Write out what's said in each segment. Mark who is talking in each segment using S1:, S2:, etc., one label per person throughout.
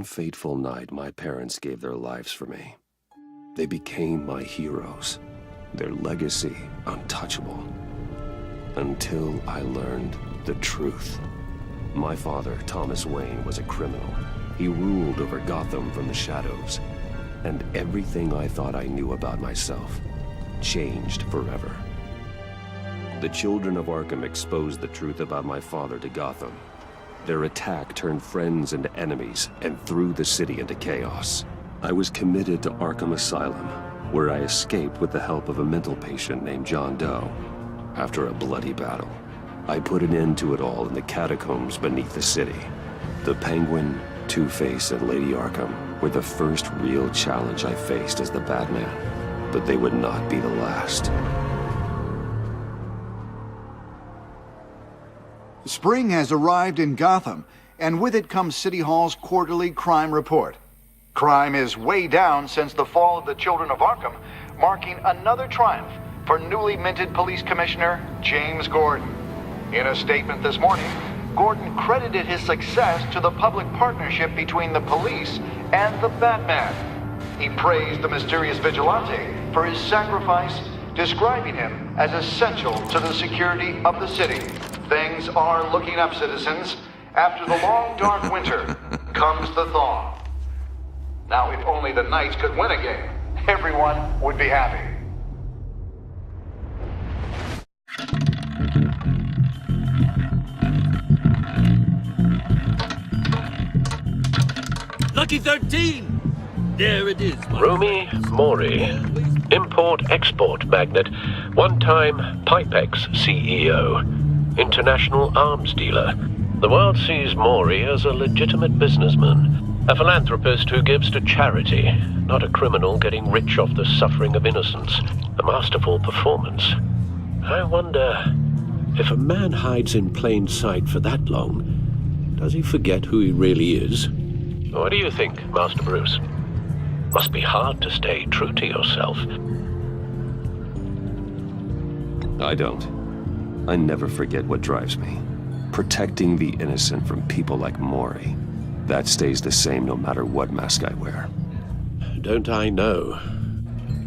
S1: one fateful night, my parents gave their lives for me. They became my heroes, their legacy untouchable. Until I learned the truth. My father, Thomas Wayne, was a criminal. He ruled over Gotham from the shadows. And everything I thought I knew about myself changed forever. The children of Arkham exposed the truth about my father to Gotham. Their attack turned friends into enemies and threw the city into chaos. I was committed to Arkham Asylum, where I escaped with the help of a mental patient named John Doe. After a bloody battle, I put an end to it all in the catacombs beneath the city. The Penguin, Two-Face, and Lady Arkham were the first real challenge I faced as the Batman, but they would not be the last.
S2: Spring has arrived in Gotham, and with it comes City Hall's quarterly crime report. Crime is way down since the fall of the Children of Arkham, marking another triumph for newly minted Police Commissioner James Gordon. In a statement this morning, Gordon credited his success to the public partnership between the police and the Batman. He praised the mysterious vigilante for his sacrifice, describing him as essential to the security of the city. Things are looking up, citizens. After the long, dark winter comes the thaw. Now, if only the Knights could win a game, everyone would be happy.
S3: Lucky 13! There it is.
S4: Rumi Mori, import-export magnate, one-time Pipex CEO, international arms dealer. The world sees Mori as a legitimate businessman, a philanthropist who gives to charity, not a criminal getting rich off the suffering of innocence. A masterful performance. I wonder, if a man hides in plain sight for that long, does he forget who he really is? What do you think, Master Bruce? Must be hard to stay true to yourself.
S1: I don't. I never forget what drives me. Protecting the innocent from people like Mori. That stays the same no matter what mask I wear.
S4: Don't I know?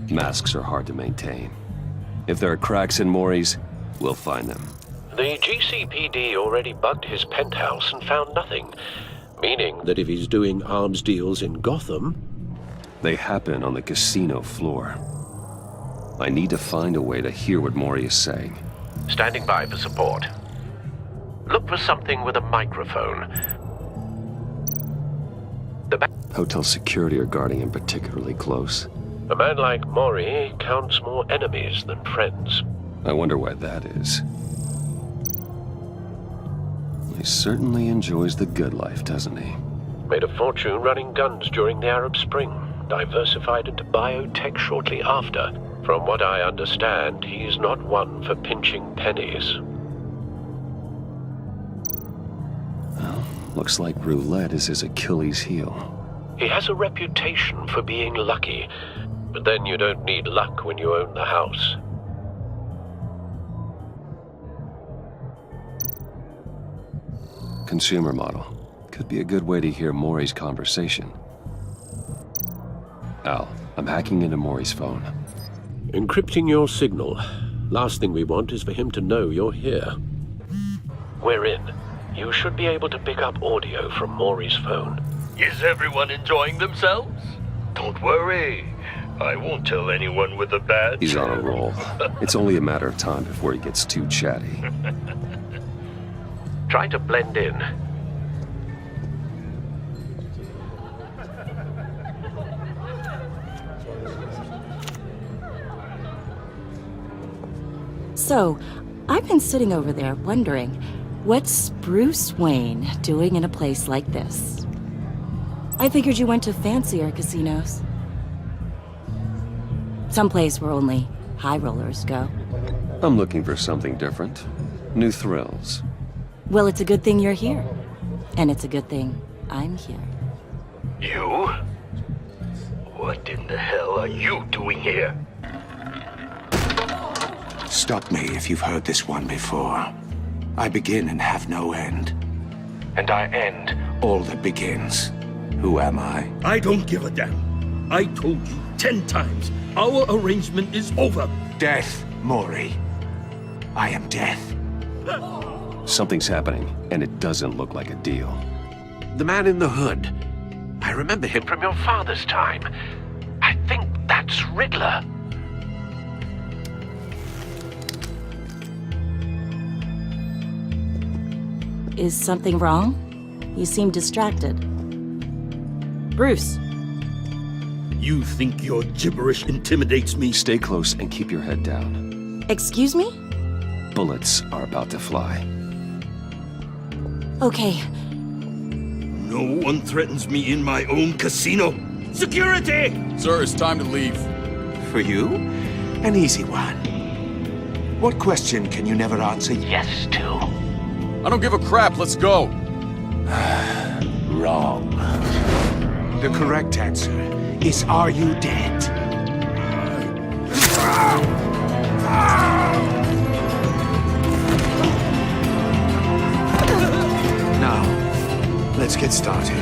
S1: Masks are hard to maintain. If there are cracks in Mori's, we'll find them.
S4: The GCPD already bugged his penthouse and found nothing. Meaning that if he's doing arms deals in Gotham...
S1: They happen on the casino floor. I need to find a way to hear what Mori is saying.
S4: Standing by for support. Look for something with a microphone.
S1: Hotel security are guarding him particularly close.
S4: A man like Mori counts more enemies than friends.
S1: I wonder why that is. He certainly enjoys the good life, doesn't he?
S4: Made a fortune running guns during the Arab Spring. Diversified into biotech shortly after. From what I understand, he's not one for pinching pennies.
S1: Well, looks like roulette is his Achilles heel.
S4: He has a reputation for being lucky, but then you don't need luck when you own the house.
S1: Consumer model. Could be a good way to hear Mori's conversation. Al, I'm hacking into Mori's phone.
S4: Encrypting your signal. Last thing we want is for him to know you're here. We're in. You should be able to pick up audio from Mori's phone.
S3: Is everyone enjoying themselves? Don't worry. I won't tell anyone with a badge.
S1: He's on a roll. It's only a matter of time before he gets too chatty.
S4: Try to blend in.
S5: So, I've been sitting over there wondering, what's Bruce Wayne doing in a place like this? I figured you went to fancier casinos. Someplace where only high rollers go.
S1: I'm looking for something different. New thrills.
S5: Well, it's a good thing you're here. And it's a good thing I'm here.
S3: You? What in the hell are you doing here?
S6: Stop me if you've heard this one before. I begin and have no end. And I end all that begins. Who am I?
S3: I don't give a damn. I told you 10 times. Our arrangement is over.
S6: Death, Maury. I am death.
S1: Something's happening, and it doesn't look like a deal.
S4: The man in the hood. I remember him from your father's time. I think that's Riddler.
S5: Is something wrong? You seem distracted. Bruce.
S3: You think your gibberish intimidates me?
S1: Stay close and keep your head down.
S5: Excuse me?
S1: Bullets are about to fly.
S5: Okay.
S3: No one threatens me in my own casino. Security!
S7: Sir, it's time to leave.
S6: For you? An easy one. What question can you never answer yes to?
S7: I don't give a crap, let's go.
S6: Wrong. The correct answer is, are you dead? Now, let's get started.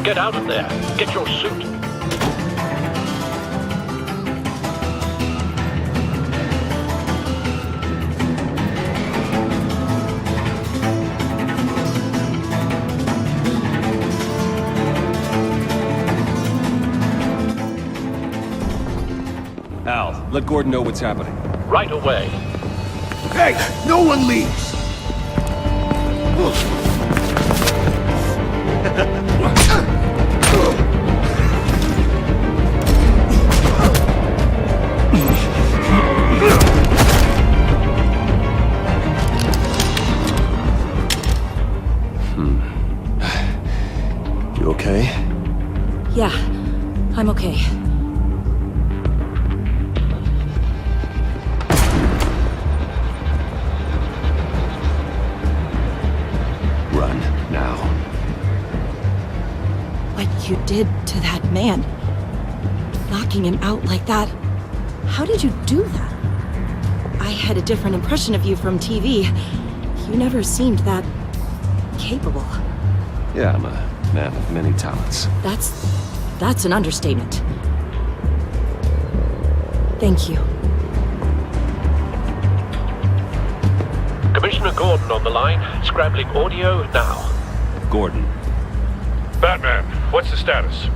S4: Get out of there. Get your suit.
S1: Al, let Gordon know what's happening.
S4: Right away.
S6: Hey, no one leaves!
S1: You okay?
S5: Yeah, I'm okay.
S1: Run, now.
S5: What you did to that man. Knocking him out like that. How did you do that? I had a different impression of you from TV. You never seemed that capable.
S1: Yeah, I'm a man of many talents.
S5: That's an understatement. Thank you.
S4: Commissioner Gordon on the line. Scrambling audio now.
S1: Gordon.
S3: Batman, what's the status?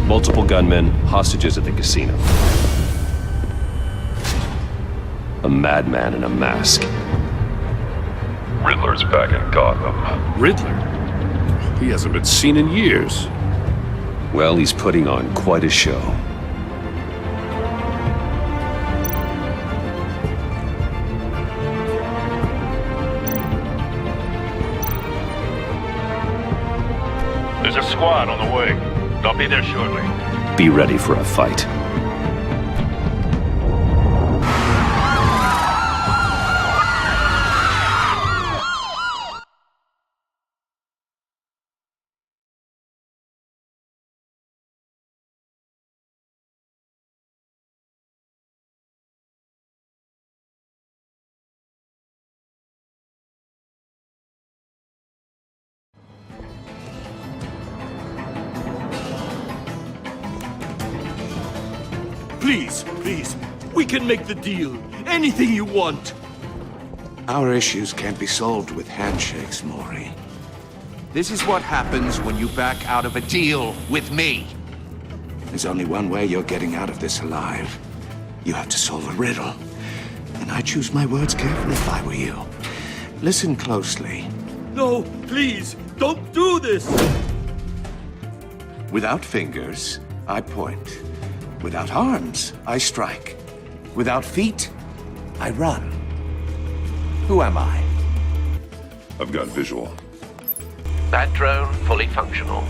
S1: Multiple gunmen, hostages at the casino. A madman in a mask.
S8: Riddler's back in Gotham.
S3: Riddler?
S8: He hasn't been seen in years.
S1: Well, he's putting on quite a show.
S3: There's a squad on the way. They'll be there shortly.
S1: Be ready for a fight.
S3: Please, please. We can make the deal. Anything you want.
S6: Our issues can't be solved with handshakes, Maury.
S9: This is what happens when you back out of a deal with me.
S6: There's only one way you're getting out of this alive. You have to solve a riddle. And I choose my words carefully if I were you. Listen closely.
S3: No, please, don't do this!
S6: Without fingers, I point. Without arms, I strike. Without feet, I run. Who am I?
S8: I've got visual.
S4: That drone fully functional.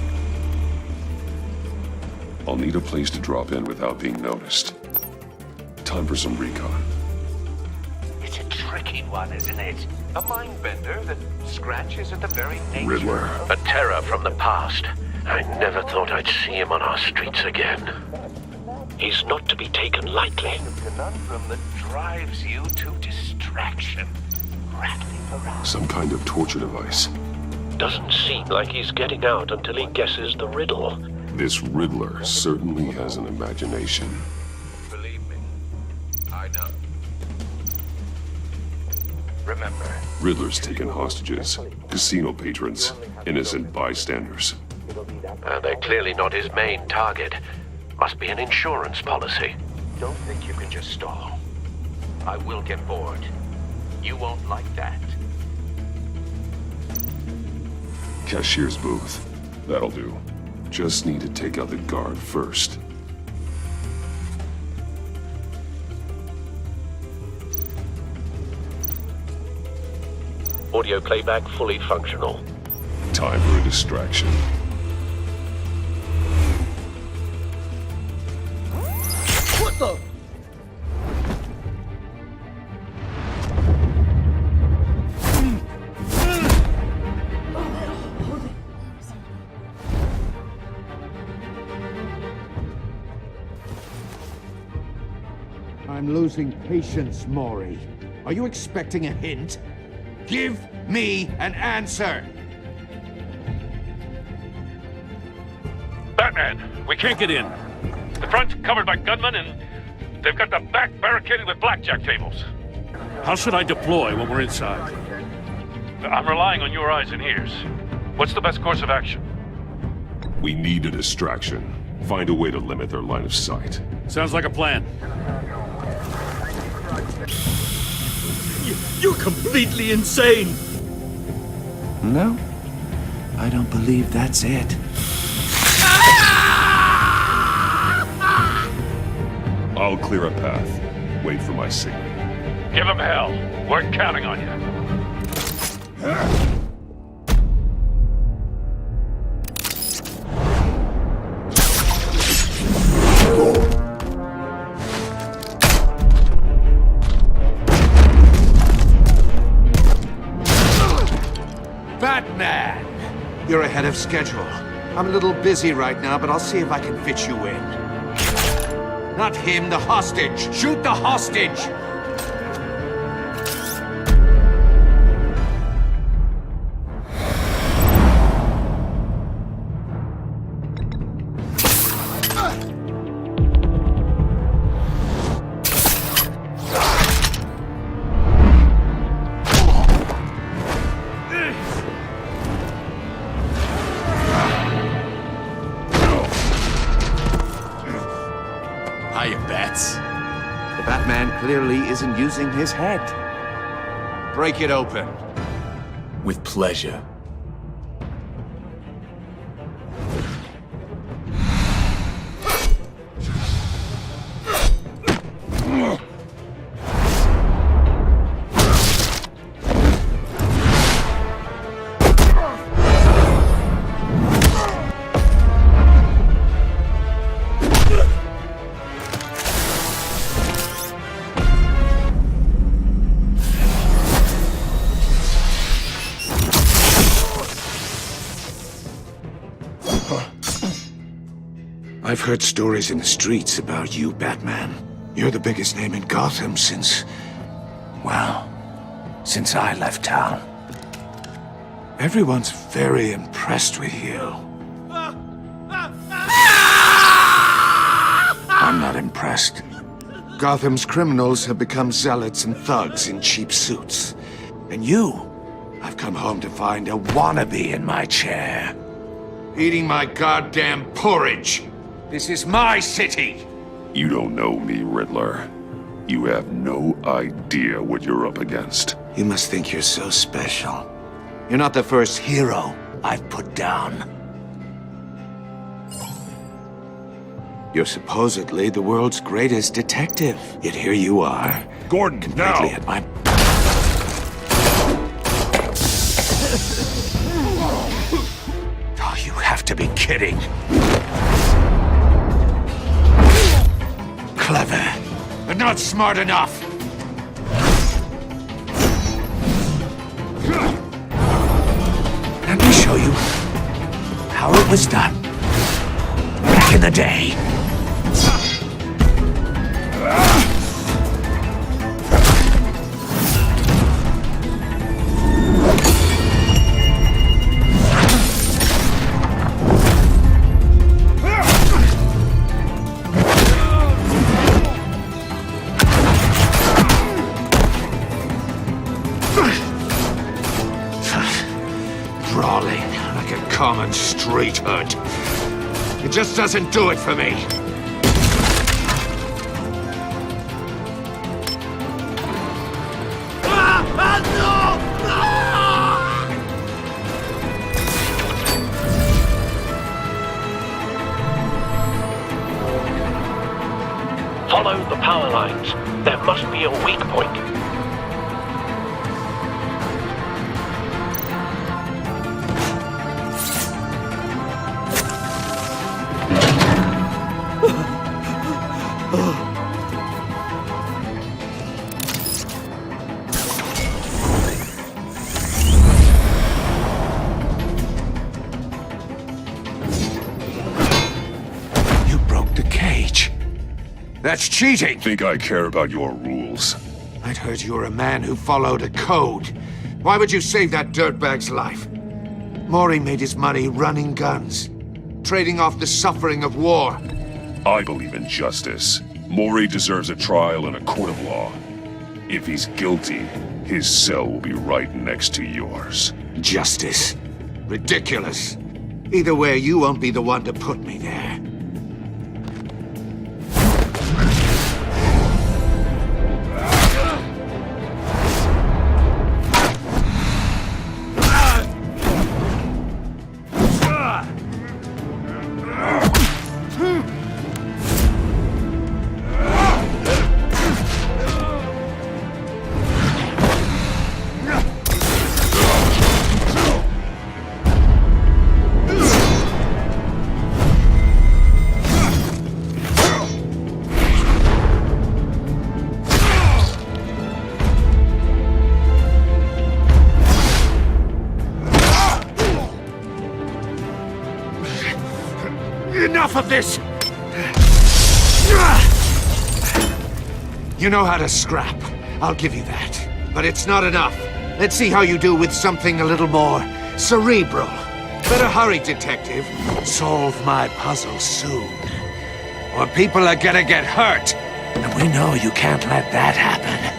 S8: I'll need a place to drop in without being noticed. Time for some recon.
S9: It's a tricky one, isn't it? A mind bender that scratches at the very nature
S8: Riddler.
S9: of...
S4: A terror from the past. I never thought I'd see him on our streets again. He's not to be taken lightly.
S9: The conundrum that drives you to distraction. Rattling around.
S8: Some kind of torture device.
S4: Doesn't seem like he's getting out until he guesses the riddle.
S8: This Riddler certainly has an imagination.
S9: Believe me, I know. Remember,
S8: Riddler's taken hostages, casino patrons, innocent bystanders.
S4: They're clearly not his main target. Must be an insurance policy.
S9: don't think you can just stall. I will get bored. You won't like that.
S8: Cashier's booth. That'll do. Just need to take out the guard first.
S4: Audio playback fully functional.
S8: Time for a distraction.
S5: What the?
S6: I'm losing patience, Maury. Are you expecting a hint? Give me an answer!
S10: Batman, we can't get in. The front's covered by gunmen, and they've got the back barricaded with blackjack tables. How should I deploy when we're inside? I'm relying on your eyes and ears. What's the best course of action?
S8: We need a distraction. Find a way to limit their line of sight.
S10: Sounds like a plan. You're completely insane!
S6: No, I don't believe that's it.
S8: I'll clear a path. Wait for my signal.
S10: Give him hell. We're counting on you.
S6: Batman! You're ahead of schedule. I'm a little busy right now, but I'll see if I can fit you in. Not him, the hostage! Shoot the hostage! The Batman clearly isn't using his head. Break it open.
S7: With pleasure.
S6: I've heard stories in the streets about you, Batman. You're the biggest name in Gotham since... well, since I left town. Everyone's very impressed with you. I'm not impressed. Gotham's criminals have become zealots and thugs in cheap suits. And you, I've come home to find a wannabe in my chair. Eating my goddamn porridge. This is my city!
S8: You don't know me, Riddler. You have no idea what you're up against.
S6: You must think you're so special. You're not the first hero I've put down. You're supposedly the world's greatest detective. Yet here you are.
S8: Gordon,
S6: completely
S8: now!
S6: at my... Oh, you have to be kidding. Clever, but not smart enough. how it was done. Back in the day. Brawling like a common street hood. It just doesn't do it for me.
S4: Follow the power lines. There must be a weak point.
S6: You broke the cage. That's cheating!
S8: Think I care about your rules?
S6: I'd heard you were a man who followed a code. Why would you save that dirtbag's life? Maury made his money running guns, trading off the suffering of war.
S8: I believe in justice. Maury deserves a trial in a court of law. If he's guilty, his cell will be right next to yours.
S6: Justice. Ridiculous. Either way, you won't be the one to put me there. Enough of this! You know how to scrap. I'll give you that. But it's not enough. Let's see how you do with something a little more cerebral. Better hurry, detective. Solve my puzzle soon. Or people are gonna get hurt. And we know you can't let that happen.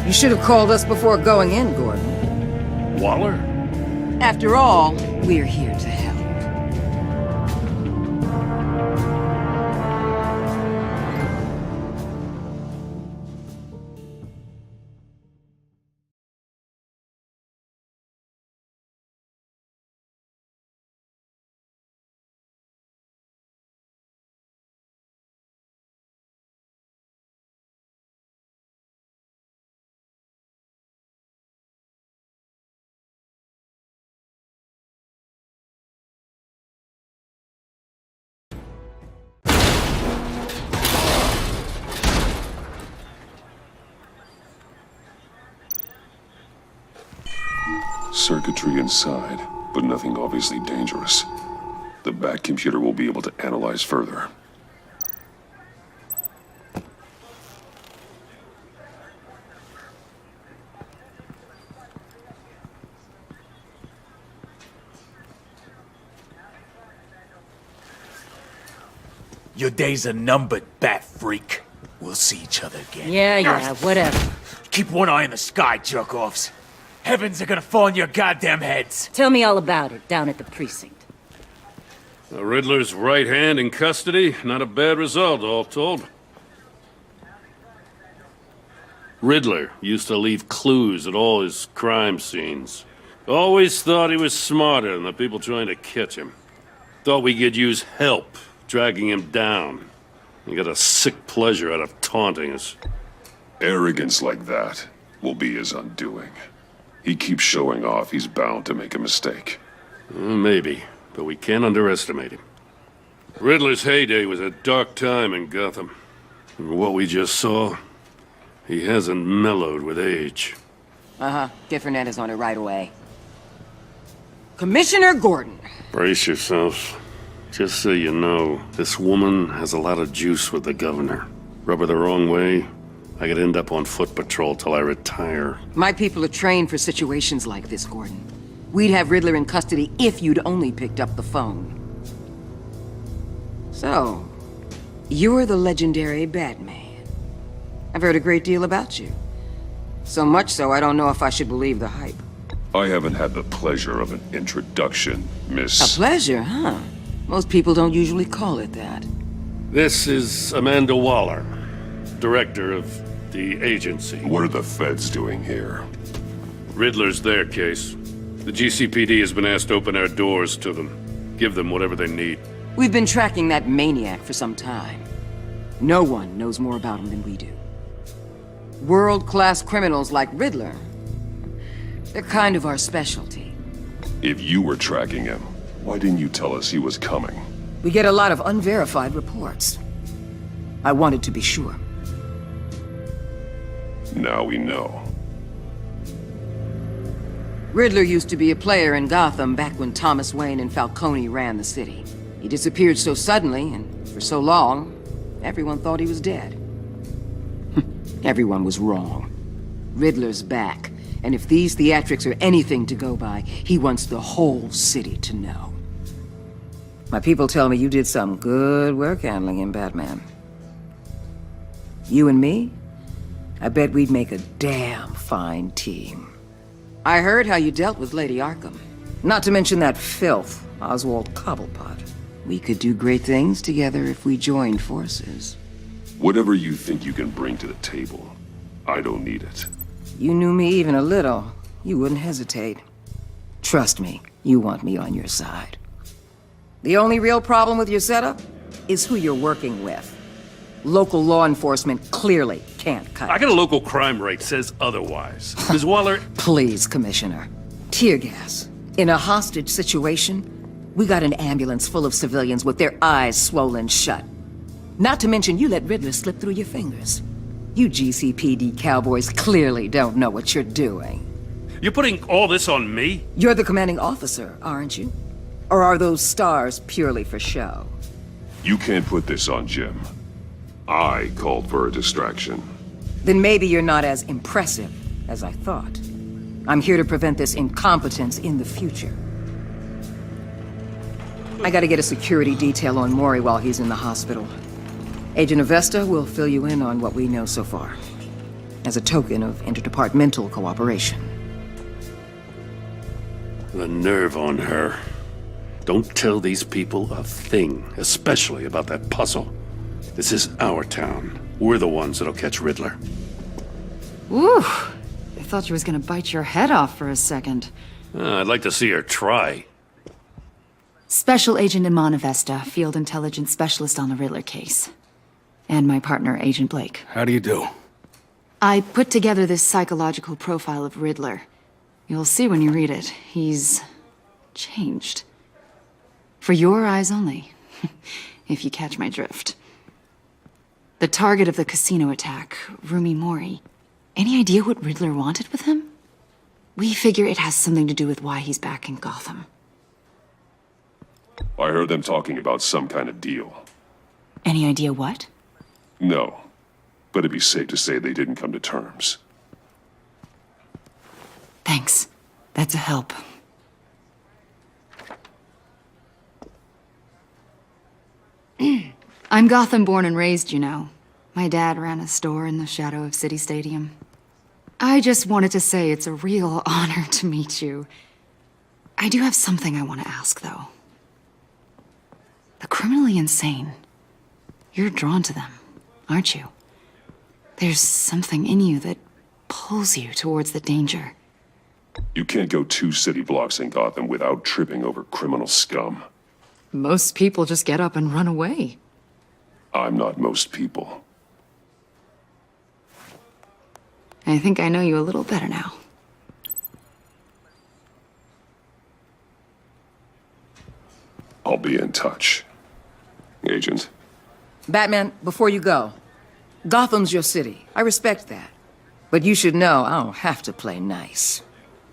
S11: You should have called us before going in, Gordon.
S10: Waller?
S11: After all, we're here to help.
S8: Circuitry inside, but nothing obviously dangerous. The back computer will be able to analyze further.
S7: Your days are numbered, bat freak. We'll see each other again.
S11: Yeah, whatever.
S7: Keep one eye in the sky, jerk-offs. Heavens are gonna fall on your goddamn heads.
S11: Tell me all about it down at the precinct.
S10: The Riddler's right hand in custody. Not a bad result, all told. Riddler used to leave clues at all his crime scenes. Always thought he was smarter than the people trying to catch him. Thought we could use help dragging him down. He got a sick pleasure out of taunting us.
S8: Arrogance like that will be his undoing. He keeps showing off, he's bound to make a mistake.
S10: Maybe, but we can't underestimate him. Riddler's heyday was a dark time in Gotham. And what we just saw, he hasn't mellowed with age.
S11: Get Fernandez on it right away. Commissioner Gordon.
S10: Brace yourselves. Just so you know, this woman has a lot of juice with the governor. Rub her the wrong way, I could end up on foot patrol till I retire.
S11: My people are trained for situations like this, Gordon. We'd have Riddler in custody if you'd only picked up the phone. So, you're the legendary Batman. I've heard a great deal about you. So much so, I don't know if I should believe the hype.
S8: I haven't had the pleasure of an introduction, Miss...
S11: A pleasure, huh? Most people don't usually call it that.
S10: This is Amanda Waller, director of the agency.
S8: What are the feds doing here?
S10: Riddler's their case. The GCPD has been asked to open our doors to them. Give them whatever they need.
S11: We've been tracking that maniac for some time. No one knows more about him than we do. World-class criminals like Riddler, they're kind of our specialty.
S8: If you were tracking him, why didn't you tell us he was coming?
S11: We get a lot of unverified reports. I wanted to be sure.
S8: Now we know.
S11: Riddler used to be a player in Gotham back when Thomas Wayne and Falcone ran the city. He disappeared so suddenly and for so long, everyone thought he was dead. Everyone was wrong. Riddler's back, and if these theatrics are anything to go by, he wants the whole city to know. My people tell me you did some good work handling him, Batman. You and me? I bet we'd make a damn fine team. I heard how you dealt with Lady Arkham. Not to mention that filth, Oswald Cobblepot. We could do great things together if we joined forces.
S8: Whatever you think you can bring to the table, I don't need it.
S11: You knew me even a little, you wouldn't hesitate. Trust me, you want me on your side. The only real problem with your setup is who you're working with. Local law enforcement clearly can't cut it.
S10: I got a local crime rate says otherwise. Ms. Waller...
S11: Please, Commissioner. Tear gas. In a hostage situation, we got an ambulance full of civilians with their eyes swollen shut. Not to mention you let Riddler slip through your fingers. You GCPD cowboys clearly don't know what you're doing.
S10: You're putting all this on me?
S11: You're the commanding officer, aren't you? Or are those stars purely for show?
S8: You can't put this on Jim. I called for a distraction.
S11: Then maybe you're not as impressive as I thought. I'm here to prevent this incompetence in the future. I gotta get a security detail on Maury while he's in the hospital. Agent Avesta will fill you in on what we know so far, as a token of interdepartmental cooperation.
S10: The nerve on her. Don't tell these people a thing, especially about that puzzle. This is our town. We're the ones that'll catch Riddler.
S12: Ooh, I thought she was gonna bite your head off for a second.
S10: I'd like to see her try.
S12: Special Agent Iman Avesta, Field Intelligence Specialist on the Riddler case. And my partner, Agent Blake.
S6: How do you do?
S12: I put together this psychological profile of Riddler. You'll see when you read it. He's changed. For your eyes only, if you catch my drift. The target of the casino attack, Rumi Mori. Any idea what Riddler wanted with him? We figure it has something to do with why he's back in Gotham.
S8: I heard them talking about some kind of deal.
S12: Any idea what?
S8: No, but it'd be safe to say they didn't come to terms.
S12: Thanks. That's a help. I'm Gotham born and raised, you know. My dad ran a store in the shadow of City Stadium. I just wanted to say it's a real honor to meet you. I do have something I want to ask, though. The criminally insane. You're drawn to them, aren't you? There's something in you that pulls you towards the danger.
S8: You can't go 2 city blocks in Gotham without tripping over criminal scum.
S12: Most people just get up and run away.
S8: I'm not most people.
S12: I think I know you a little better now.
S8: I'll be in touch. Agent.
S11: Batman, before you go, Gotham's your city. I respect that. But you should know I don't have to play nice.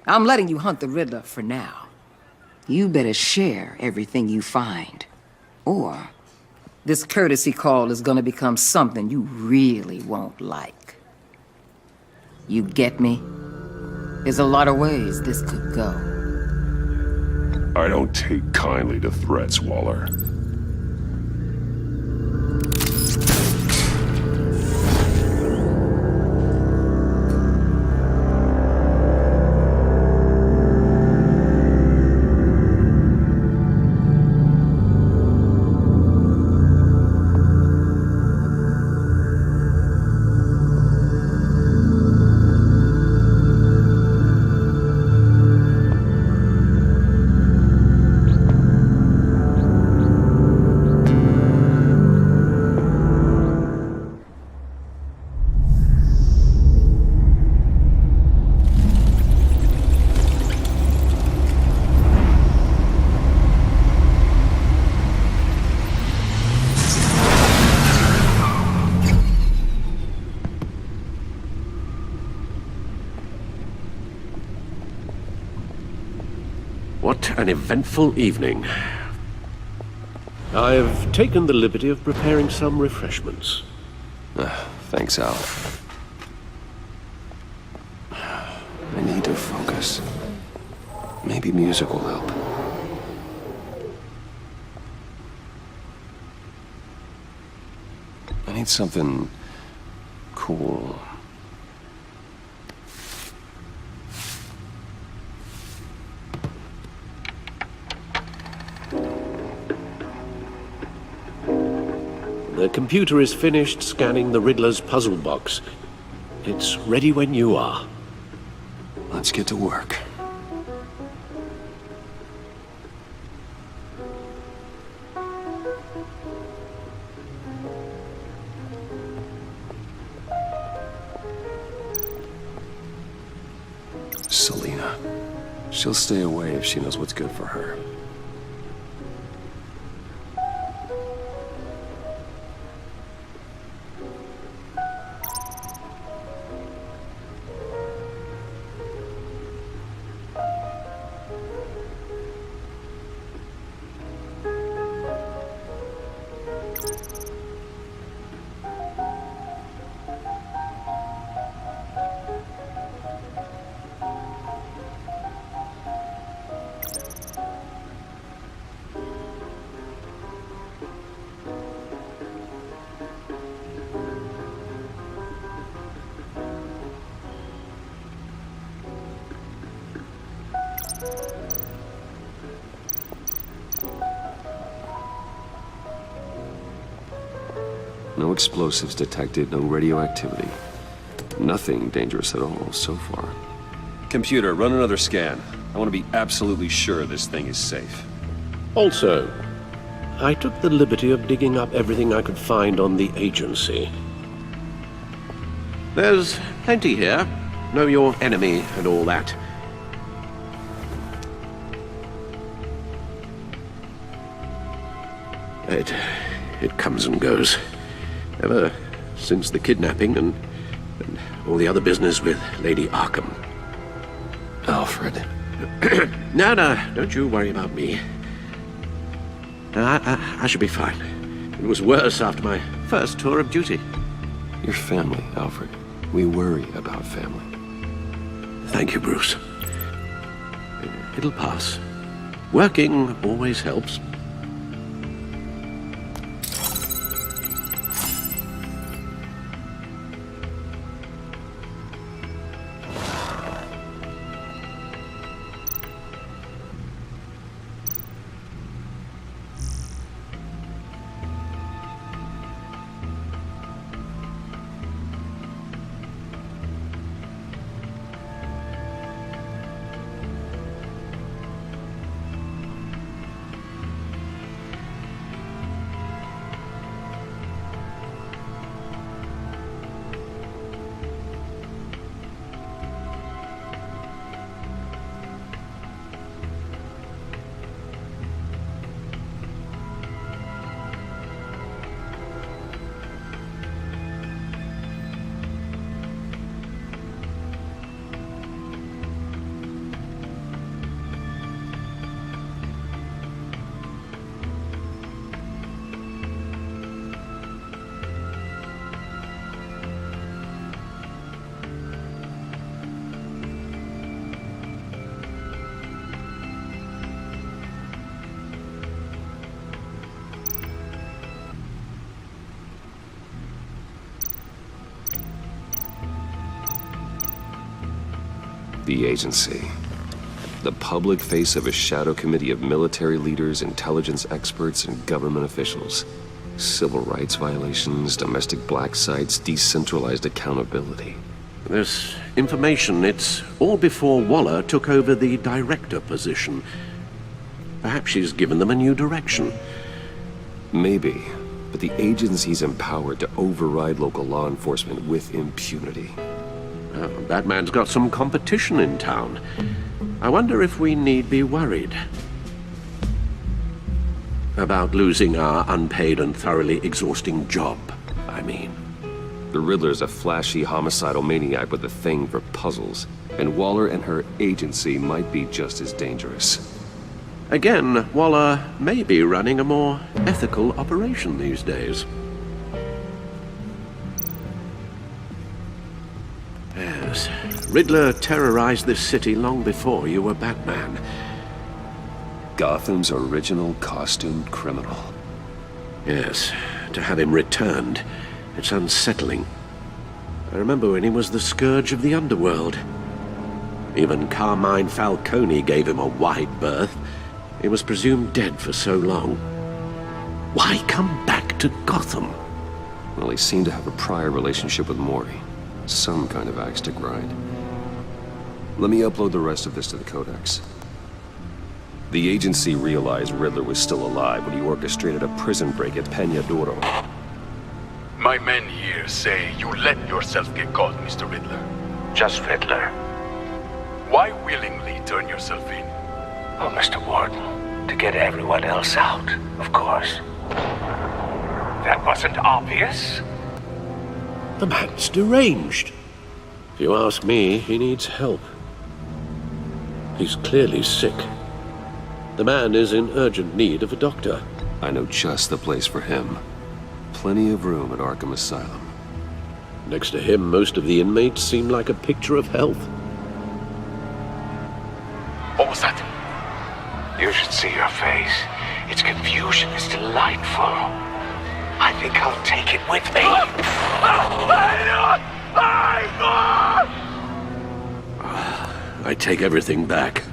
S11: I'm letting you hunt the Riddler for now. You better share everything you find. Or this courtesy call is gonna become something you really won't like. You get me? There's a lot of ways this could go.
S8: I don't take kindly to threats, Waller.
S4: What an eventful evening. I've taken the liberty of preparing some refreshments.
S1: Thanks, Al. I need to focus. Maybe music will help. I need something cool.
S4: The computer is finished scanning the Riddler's puzzle box. It's ready when you are.
S1: Let's get to work. Selina. She'll stay away if she knows what's good for her. No explosives detected, no radioactivity. Nothing dangerous at all so far. Computer, run another scan. I want to be absolutely sure this thing is safe.
S4: Also, I took the liberty of digging up everything I could find on the agency. There's plenty here. Know your enemy and all that. It comes and goes. Ever since the kidnapping and all the other business with Lady Arkham.
S1: Alfred.
S4: No, don't you worry about me. I should be fine. It was worse after my first tour of duty.
S1: Your family, Alfred. We worry about family.
S4: Thank you, Bruce. It'll pass. Working always helps.
S1: The agency. The public face of a shadow committee of military leaders, intelligence experts, and government officials. Civil rights violations, domestic black sites, decentralized accountability.
S4: This information, it's all before Waller took over the director position. Perhaps she's given them a new direction.
S1: Maybe, but the agency's empowered to override local law enforcement with impunity.
S4: Oh, Batman's got some competition in town. I wonder if we need be worried about losing our unpaid and thoroughly exhausting job, I mean.
S1: The Riddler's a flashy homicidal maniac with a thing for puzzles, and Waller and her agency might be just as dangerous.
S4: Again, Waller may be running a more ethical operation these days. Yes, Riddler terrorized this city long before you were Batman.
S1: Gotham's original costumed criminal.
S4: Yes, to have him returned, it's unsettling. I remember when he was the scourge of the underworld. Even Carmine Falcone gave him a wide berth. He was presumed dead for so long. Why come back to Gotham?
S1: Well, he seemed to have a prior relationship with Mori. Some kind of axe to grind. Let me upload the rest of this to the Codex. The agency realized Riddler was still alive when he orchestrated a prison break at Peña Duro.
S7: My men here say you let yourself get caught, Mr. Riddler.
S9: Just Riddler.
S7: Why willingly turn yourself in?
S9: Oh, Mr. Warden, to get everyone else out, of course. That wasn't obvious.
S4: The man's deranged. If you ask me, he needs help. He's clearly sick. The man is in urgent need of a doctor.
S1: I know just the place for him. Plenty of room at Arkham Asylum.
S4: Next to him, most of the inmates seem like a picture of health.
S7: What was that?
S9: You should see your face. Its confusion is delightful. I think I'll take it with me.
S4: I take everything back.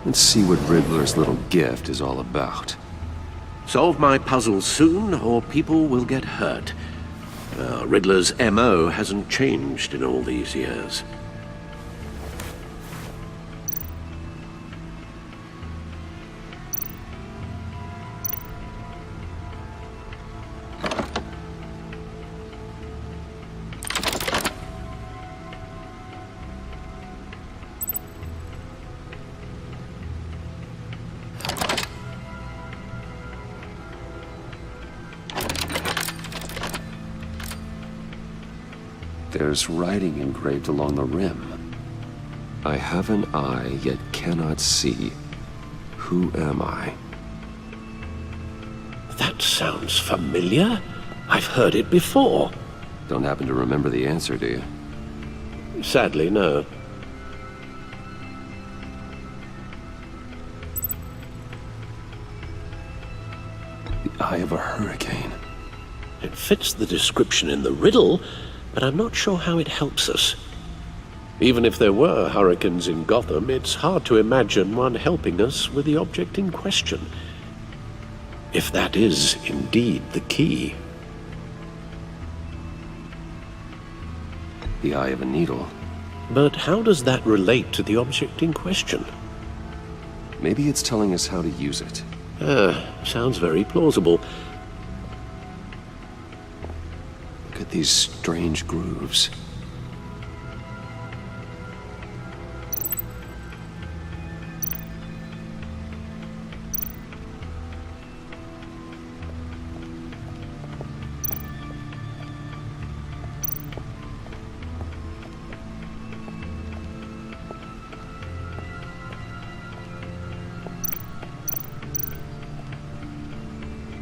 S1: Let's see what Riddler's little gift is all about.
S4: Solve my puzzle soon, or people will get hurt. Riddler's MO hasn't changed in all these years.
S1: There's writing engraved along the rim. I have an eye, yet cannot see. Who am I?
S4: That sounds familiar. I've heard it before.
S1: Don't happen to remember the answer, do you?
S4: Sadly, no.
S1: The eye of a hurricane.
S4: It fits the description in the riddle, but I'm not sure how it helps us. Even if there were hurricanes in Gotham, it's hard to imagine one helping us with the object in question. If that is indeed the key.
S1: The eye of a needle.
S4: But how does that relate to the object in question?
S1: Maybe it's telling us how to use it.
S4: Sounds very plausible.
S1: Look at these strange grooves.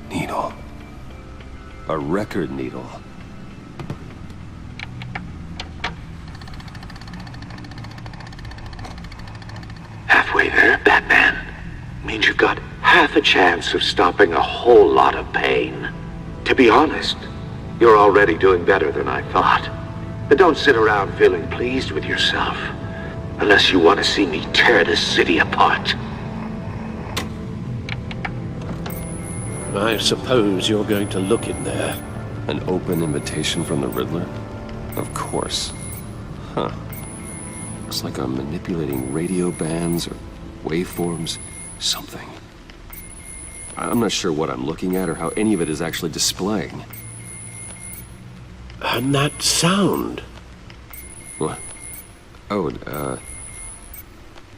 S1: Needle. A record needle.
S9: Halfway there, Batman. Means you've got half a chance of stopping a whole lot of pain. To be honest, you're already doing better than I thought. But don't sit around feeling pleased with yourself. Unless you want to see me tear this city apart.
S4: I suppose you're going to look in there.
S1: An open invitation from the Riddler? Of course. Huh. Looks like I'm manipulating radio bands or waveforms. Something. I'm not sure what I'm looking at or how any of it is actually displaying.
S4: And that sound.
S1: What? Oh,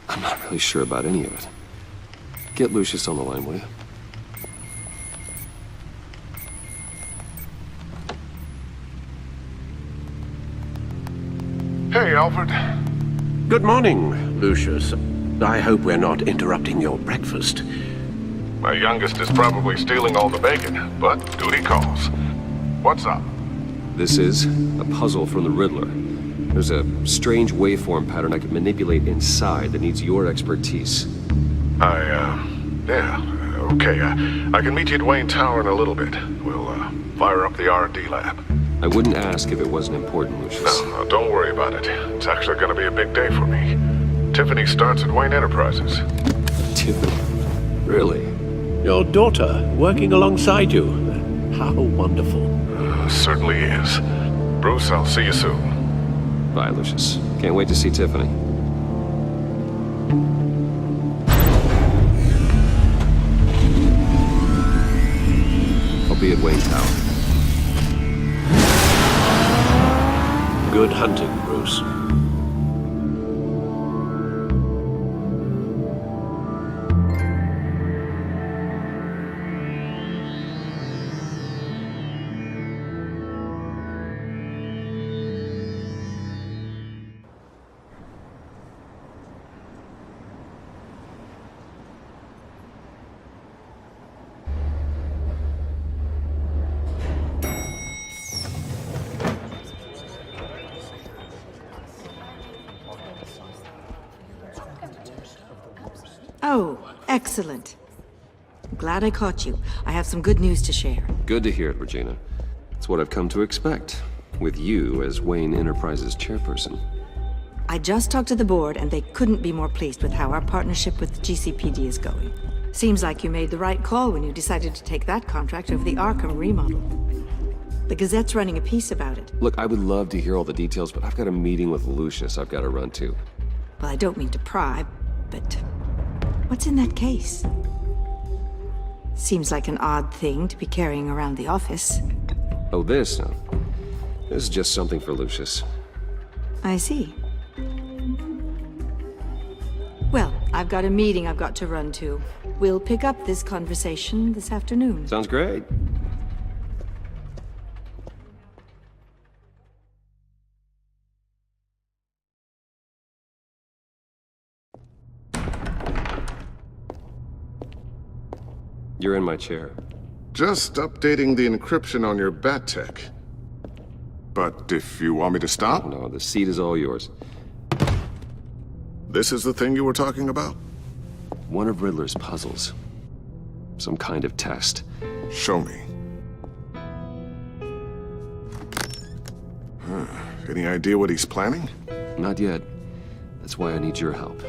S1: I'm not really sure about any of it. Get Lucius on the line, will you?
S6: Hey, Alfred.
S4: Good morning, Lucius. I hope we're not interrupting your breakfast.
S6: My youngest is probably stealing all the bacon, but duty calls. What's up?
S1: This is a puzzle from the Riddler. There's a strange waveform pattern I can manipulate inside that needs your expertise.
S6: Okay. I can meet you at Wayne Tower in a little bit. We'll, fire up the R&D lab.
S1: I wouldn't ask if it wasn't important, Lucius.
S6: No, don't worry about it. It's actually gonna be a big day for me. Tiffany starts at Wayne Enterprises.
S1: Tiffany? Really?
S4: Your daughter, working alongside you. How wonderful.
S6: Certainly is. Bruce, I'll see you soon.
S1: Bye, Lucius. Can't wait to see Tiffany. I'll be at Wayne Tower.
S4: Good hunting, Bruce.
S13: Oh, excellent. Glad I caught you. I have some good news to share.
S1: Good to hear it, Regina. It's what I've come to expect, with you as Wayne Enterprises chairperson.
S13: I just talked to the board, and they couldn't be more pleased with how our partnership with GCPD is going. Seems like you made the right call when you decided to take that contract over the Arkham remodel. The Gazette's running a piece about it.
S1: Look, I would love to hear all the details, but I've got a meeting with Lucius I've got to run to.
S13: Well, I don't mean to pry, but what's in that case? Seems like an odd thing to be carrying around the office.
S1: Oh, this? No. This is just something for Lucius.
S13: I see. Well, I've got a meeting I've got to run to. We'll pick up this conversation this afternoon.
S1: Sounds great. You're in my chair.
S6: Just updating the encryption on your bat tech. But if you want me to stop?
S1: No, the seat is all yours.
S6: This is the thing you were talking about?
S1: One of Riddler's puzzles. Some kind of test.
S6: Show me. Any idea what he's planning?
S1: Not yet. That's why I need your help.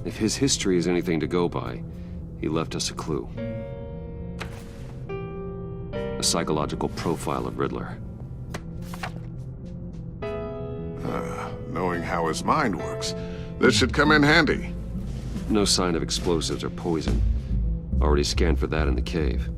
S1: If his history is anything to go by, he left us a clue. A psychological profile of Riddler.
S6: Knowing how his mind works, this should come in handy.
S1: No sign of explosives or poison. Already scanned for that in the cave.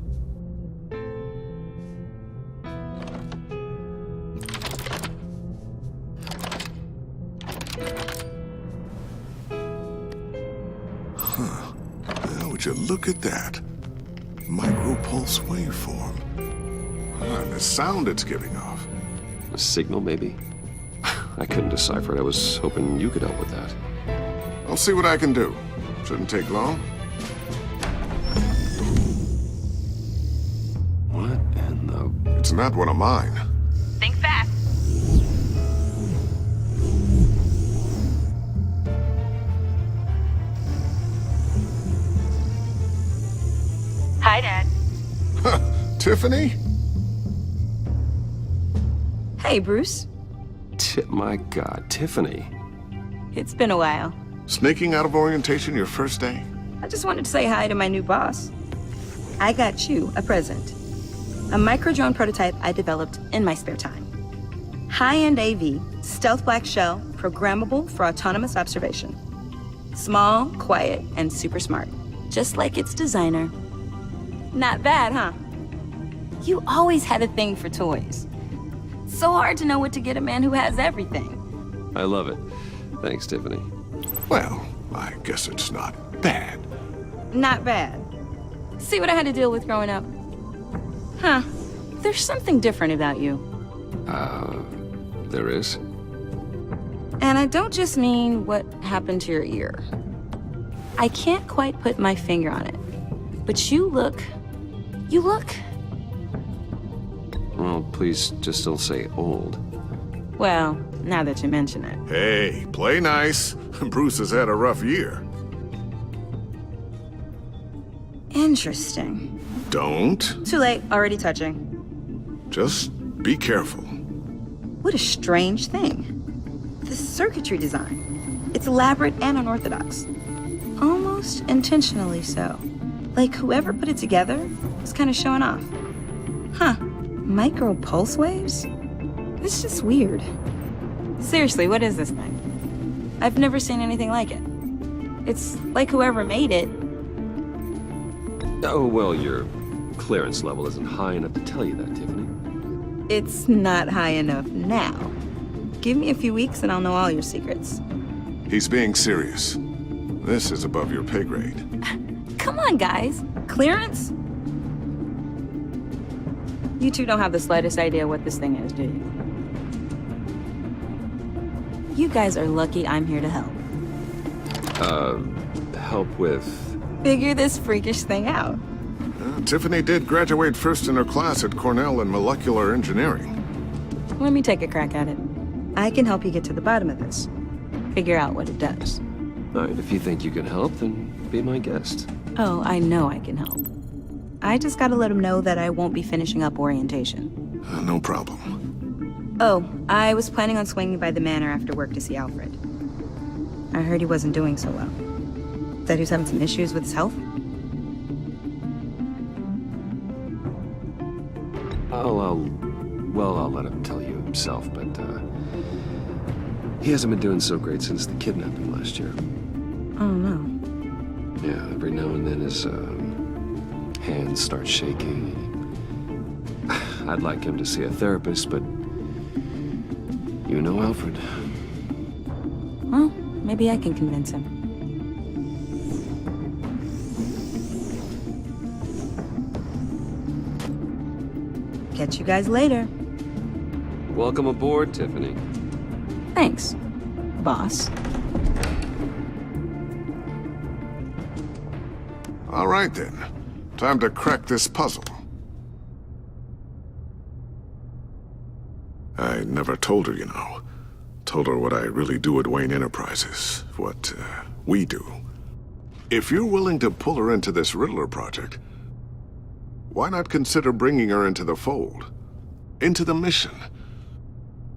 S6: Would you look at that? Micropulse waveform. And the sound it's giving off.
S1: A signal, maybe? I couldn't decipher it. I was hoping you could help with that.
S6: I'll see what I can do. Shouldn't take long.
S1: What in the...
S6: It's not one of mine.
S5: Think fast. Hi, Dad.
S6: Tiffany?
S5: Hey, Bruce.
S1: My God, Tiffany.
S5: It's been a while.
S6: Sneaking out of orientation your first day?
S5: I just wanted to say hi to my new boss. I got you a present. A micro-drone prototype I developed in my spare time. High-end AV, stealth black shell, programmable for autonomous observation. Small, quiet, and super smart. Just like its designer. Not bad, huh? You always had a thing for toys. So hard to know what to get a man who has everything.
S1: I love it. Thanks, Tiffany.
S6: Well, I guess it's not bad.
S5: Not bad. See what I had to deal with growing up? Huh. There's something different about you.
S1: There is?
S5: And I don't just mean what happened to your ear. I can't quite put my finger on it. But you look...
S1: Well, please just don't say old.
S5: Well, now that you mention it.
S6: Hey, play nice. Bruce has had a rough year.
S5: Interesting.
S6: Don't.
S5: Too late, already touching.
S6: Just be careful.
S5: What a strange thing. The circuitry design. It's elaborate and unorthodox. Almost intentionally so. Like whoever put it together was kind of showing off. Huh. Micro pulse waves? It's just weird. Seriously, what is this thing? I've never seen anything like it. It's like whoever made it.
S1: Oh, well, your clearance level isn't high enough to tell you that, Tiffany.
S5: It's not high enough now. Give me a few weeks and I'll know all your secrets.
S6: He's being serious. This is above your pay grade.
S5: Come on, guys. Clearance? You two don't have the slightest idea what this thing is, do you? You guys are lucky I'm here to help.
S1: Help with...
S5: Figure this freakish thing out.
S6: Tiffany did graduate first in her class at Cornell in molecular engineering.
S5: Let me take a crack at it. I can help you get to the bottom of this. Figure out what it does.
S1: All right, if you think you can help, then be my guest.
S5: Oh, I know I can help. I just gotta let him know that I won't be finishing up orientation.
S6: No problem.
S5: Oh, I was planning on swinging by the manor after work to see Alfred. I heard he wasn't doing so well. That he was having some issues with his health?
S1: I'll let him tell you himself, but, he hasn't been doing so great since the kidnapping last year.
S5: Oh, no.
S1: Yeah, every now and then his, hands start shaking. I'd like him to see a therapist, but you know Alfred.
S5: Well, maybe I can convince him. Catch you guys later.
S1: Welcome aboard, Tiffany.
S5: Thanks, boss.
S6: All right, then. Time to crack this puzzle. I never told her, you know. Told her what I really do at Wayne Enterprises, what we do. If you're willing to pull her into this Riddler project, why not consider bringing her into the fold? Into the mission?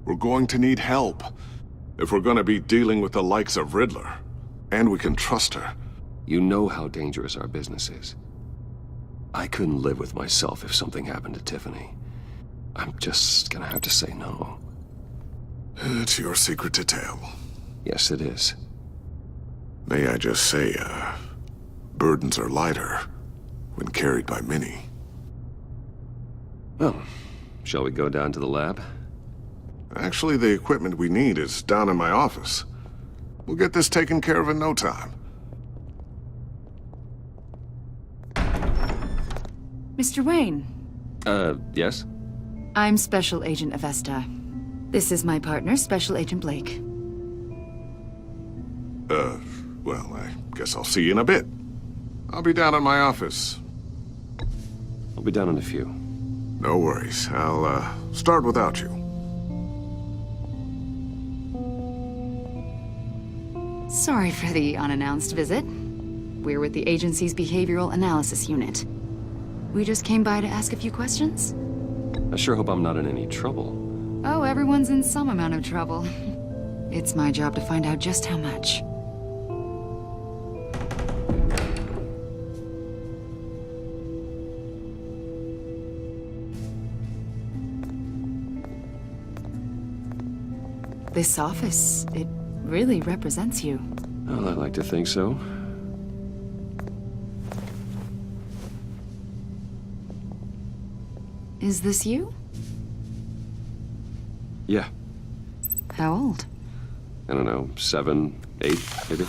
S6: We're going to need help if we're going to be dealing with the likes of Riddler. And we can trust her.
S1: You know how dangerous our business is. I couldn't live with myself if something happened to Tiffany. I'm just gonna have to say no.
S6: It's your secret to tell.
S1: Yes, it is.
S6: May I just say, burdens are lighter when carried by many.
S1: Well, shall we go down to the lab?
S6: Actually, the equipment we need is down in my office. We'll get this taken care of in no time.
S12: Mr. Wayne.
S1: Yes?
S12: I'm Special Agent Avesta. This is my partner, Special Agent Blake.
S6: Well, I guess I'll see you in a bit. I'll be down in my office.
S1: I'll be down in a few.
S6: No worries. I'll, start without you.
S12: Sorry for the unannounced visit. We're with the agency's Behavioral Analysis Unit. We just came by to ask a few questions.
S1: I sure hope I'm not in any trouble.
S12: Oh, everyone's in some amount of trouble. It's my job to find out just how much. This office, it really represents you.
S1: Well, I like to think so.
S12: Is this you?
S1: Yeah.
S12: How old?
S1: I don't know, 7, 8, maybe?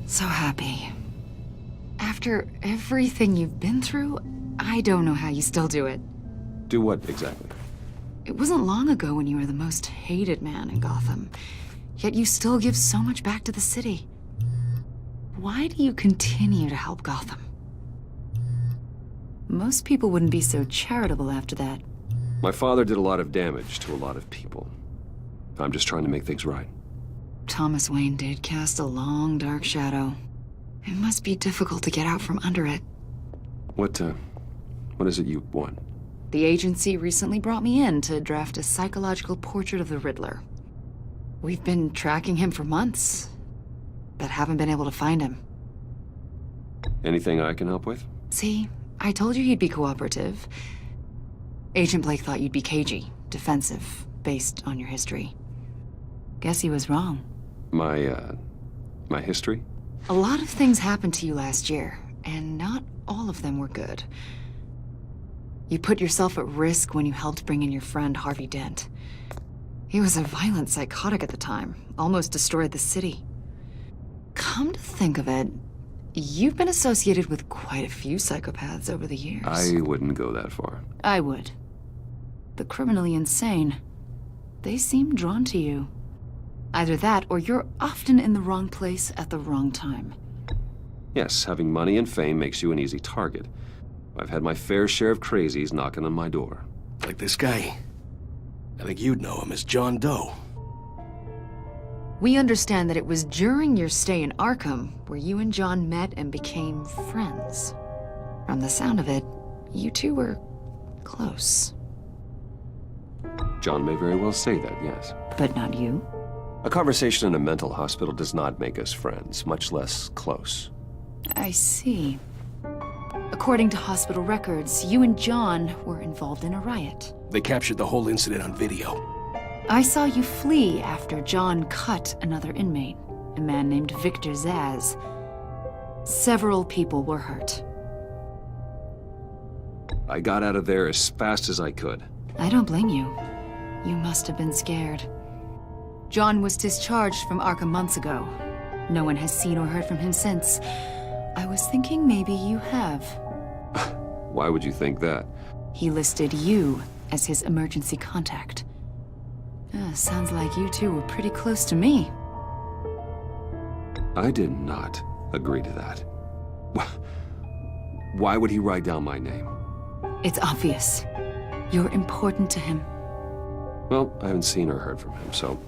S12: So happy. After everything you've been through, I don't know how you still do it.
S1: Do what, exactly?
S12: It wasn't long ago when you were the most hated man in Gotham, yet you still give so much back to the city. Why do you continue to help Gotham? Most people wouldn't be so charitable after that.
S1: My father did a lot of damage to a lot of people. I'm just trying to make things right.
S12: Thomas Wayne did cast a long, dark shadow. It must be difficult to get out from under it.
S1: What is it you want?
S12: The agency recently brought me in to draft a psychological portrait of the Riddler. We've been tracking him for months, but haven't been able to find him.
S1: Anything I can help with?
S12: See, I told you he'd be cooperative. Agent Blake thought you'd be cagey, defensive, based on your history. Guess he was wrong.
S1: My history?
S12: A lot of things happened to you last year, and not all of them were good. You put yourself at risk when you helped bring in your friend Harvey Dent. He was a violent psychotic at the time, almost destroyed the city. Come to think of it, you've been associated with quite a few psychopaths over the years.
S1: I wouldn't go that far.
S12: I would. The criminally insane. They seem drawn to you. Either that, or you're often in the wrong place at the wrong time.
S1: Yes, having money and fame makes you an easy target. I've had my fair share of crazies knocking on my door.
S14: Like this guy. I think you'd know him as John Doe.
S12: We understand that it was during your stay in Arkham where you and John met and became friends. From the sound of it, you two were close.
S1: John may very well say that, yes.
S12: But not you?
S1: A conversation in a mental hospital does not make us friends, much less close.
S12: I see. According to hospital records, you and John were involved in a riot.
S14: They captured the whole incident on video.
S12: I saw you flee after John cut another inmate, a man named Victor Zaz. Several people were hurt.
S1: I got out of there as fast as I could.
S12: I don't blame you. You must have been scared. John was discharged from Arkham months ago. No one has seen or heard from him since. I was thinking maybe you have.
S1: Why would you think that?
S12: He listed you as his emergency contact. Sounds like you two were pretty close to me.
S1: I did not agree to that. Why would he write down my name?
S12: It's obvious. You're important to him.
S1: Well, I haven't seen or heard from him, so...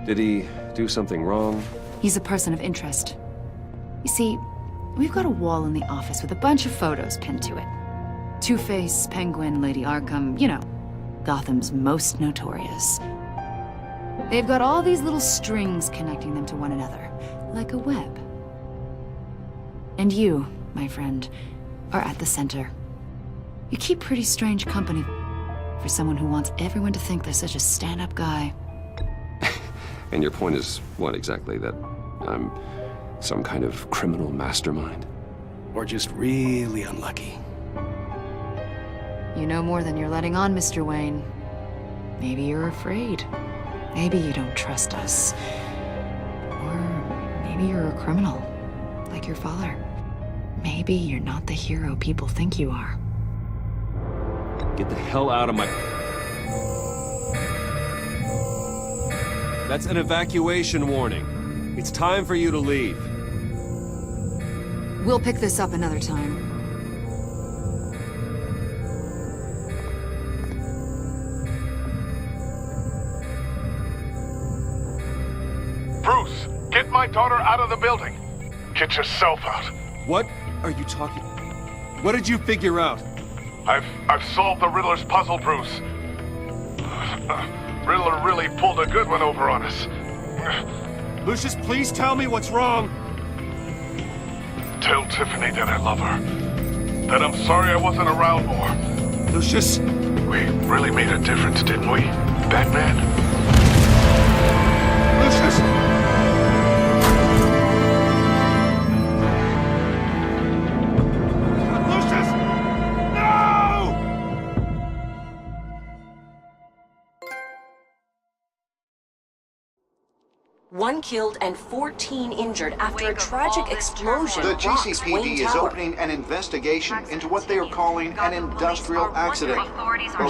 S1: Did he do something wrong?
S12: He's a person of interest. You see, we've got a wall in the office with a bunch of photos pinned to it. Two-Face, Penguin, Lady Arkham, you know, Gotham's most notorious. They've got all these little strings connecting them to one another, like a web. And you, my friend, are at the center. You keep pretty strange company for someone who wants everyone to think they're such a stand-up guy.
S1: And your point is what exactly? That I'm some kind of criminal mastermind?
S14: Or just really unlucky.
S12: You know more than you're letting on, Mr. Wayne. Maybe you're afraid. Maybe you don't trust us. Or maybe you're a criminal, like your father. Maybe you're not the hero people think you are.
S1: Get the hell out of my... That's an evacuation warning. It's time for you to leave.
S12: We'll pick this up another time.
S7: Bruce, get my daughter out of the building. Get yourself out.
S1: What are you talking... What did you figure out?
S7: I've solved the Riddler's puzzle, Bruce. Riddler really pulled a good one over on us.
S1: Lucius, please tell me what's wrong.
S7: Tell Tiffany that I love her. That I'm sorry I wasn't around more.
S1: Lucius?
S7: We really made a difference, didn't we, Batman?
S1: Lucius!
S15: One killed and 14 injured after a tragic explosion.
S2: The
S15: rocks
S2: GCPD
S15: Wayne
S2: is
S15: Tower.
S2: opening an investigation into what they are calling an industrial accident.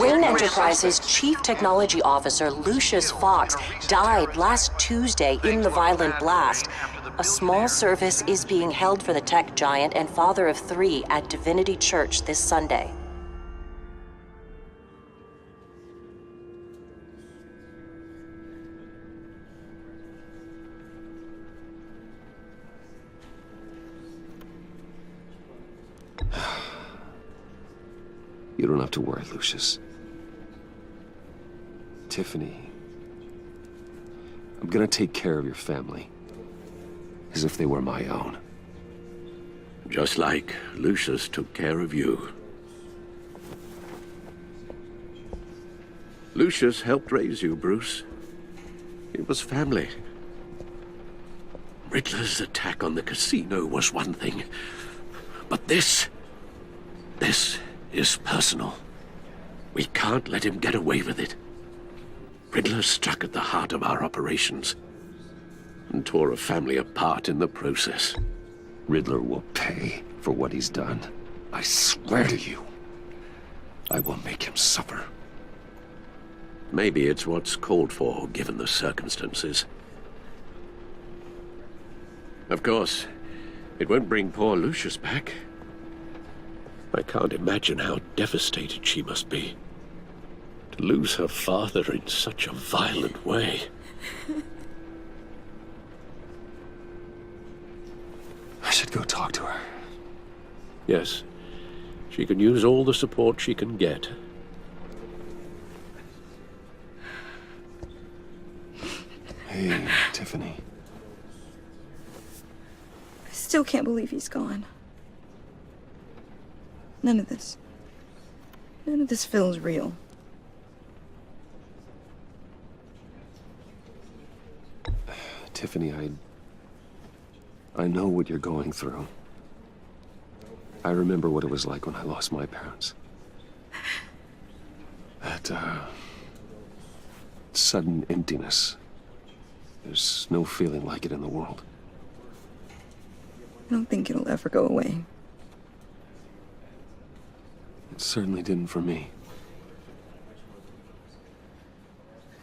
S15: Wayne Enterprises' Chief Technology Officer Lucius Fox died last Tuesday in the violent blast. A small service is being held for the tech giant and father of 3 at Divinity Church this Sunday.
S1: You don't have to worry, Lucius. Tiffany, I'm gonna take care of your family. As if they were my own.
S9: Just like Lucius took care of you. Lucius helped raise you, Bruce. It was family. Riddler's attack on the casino was one thing. But this is personal. We can't let him get away with it. Riddler struck at the heart of our operations and tore a family apart in the process.
S1: Riddler will pay for what he's done. I swear to you, I will make him suffer.
S9: Maybe it's what's called for, given the circumstances. Of course, it won't bring poor Lucius back. I can't imagine how devastated she must be. To lose her father in such a violent way.
S1: I should go talk to her.
S9: Yes, she can use all the support she can get.
S1: Hey, Tiffany.
S5: I still can't believe he's gone. None of this feels real.
S1: Tiffany, I know what you're going through. I remember what it was like when I lost my parents. That, sudden emptiness. There's no feeling like it in the world.
S5: I don't think it'll ever go away.
S1: It certainly didn't for me.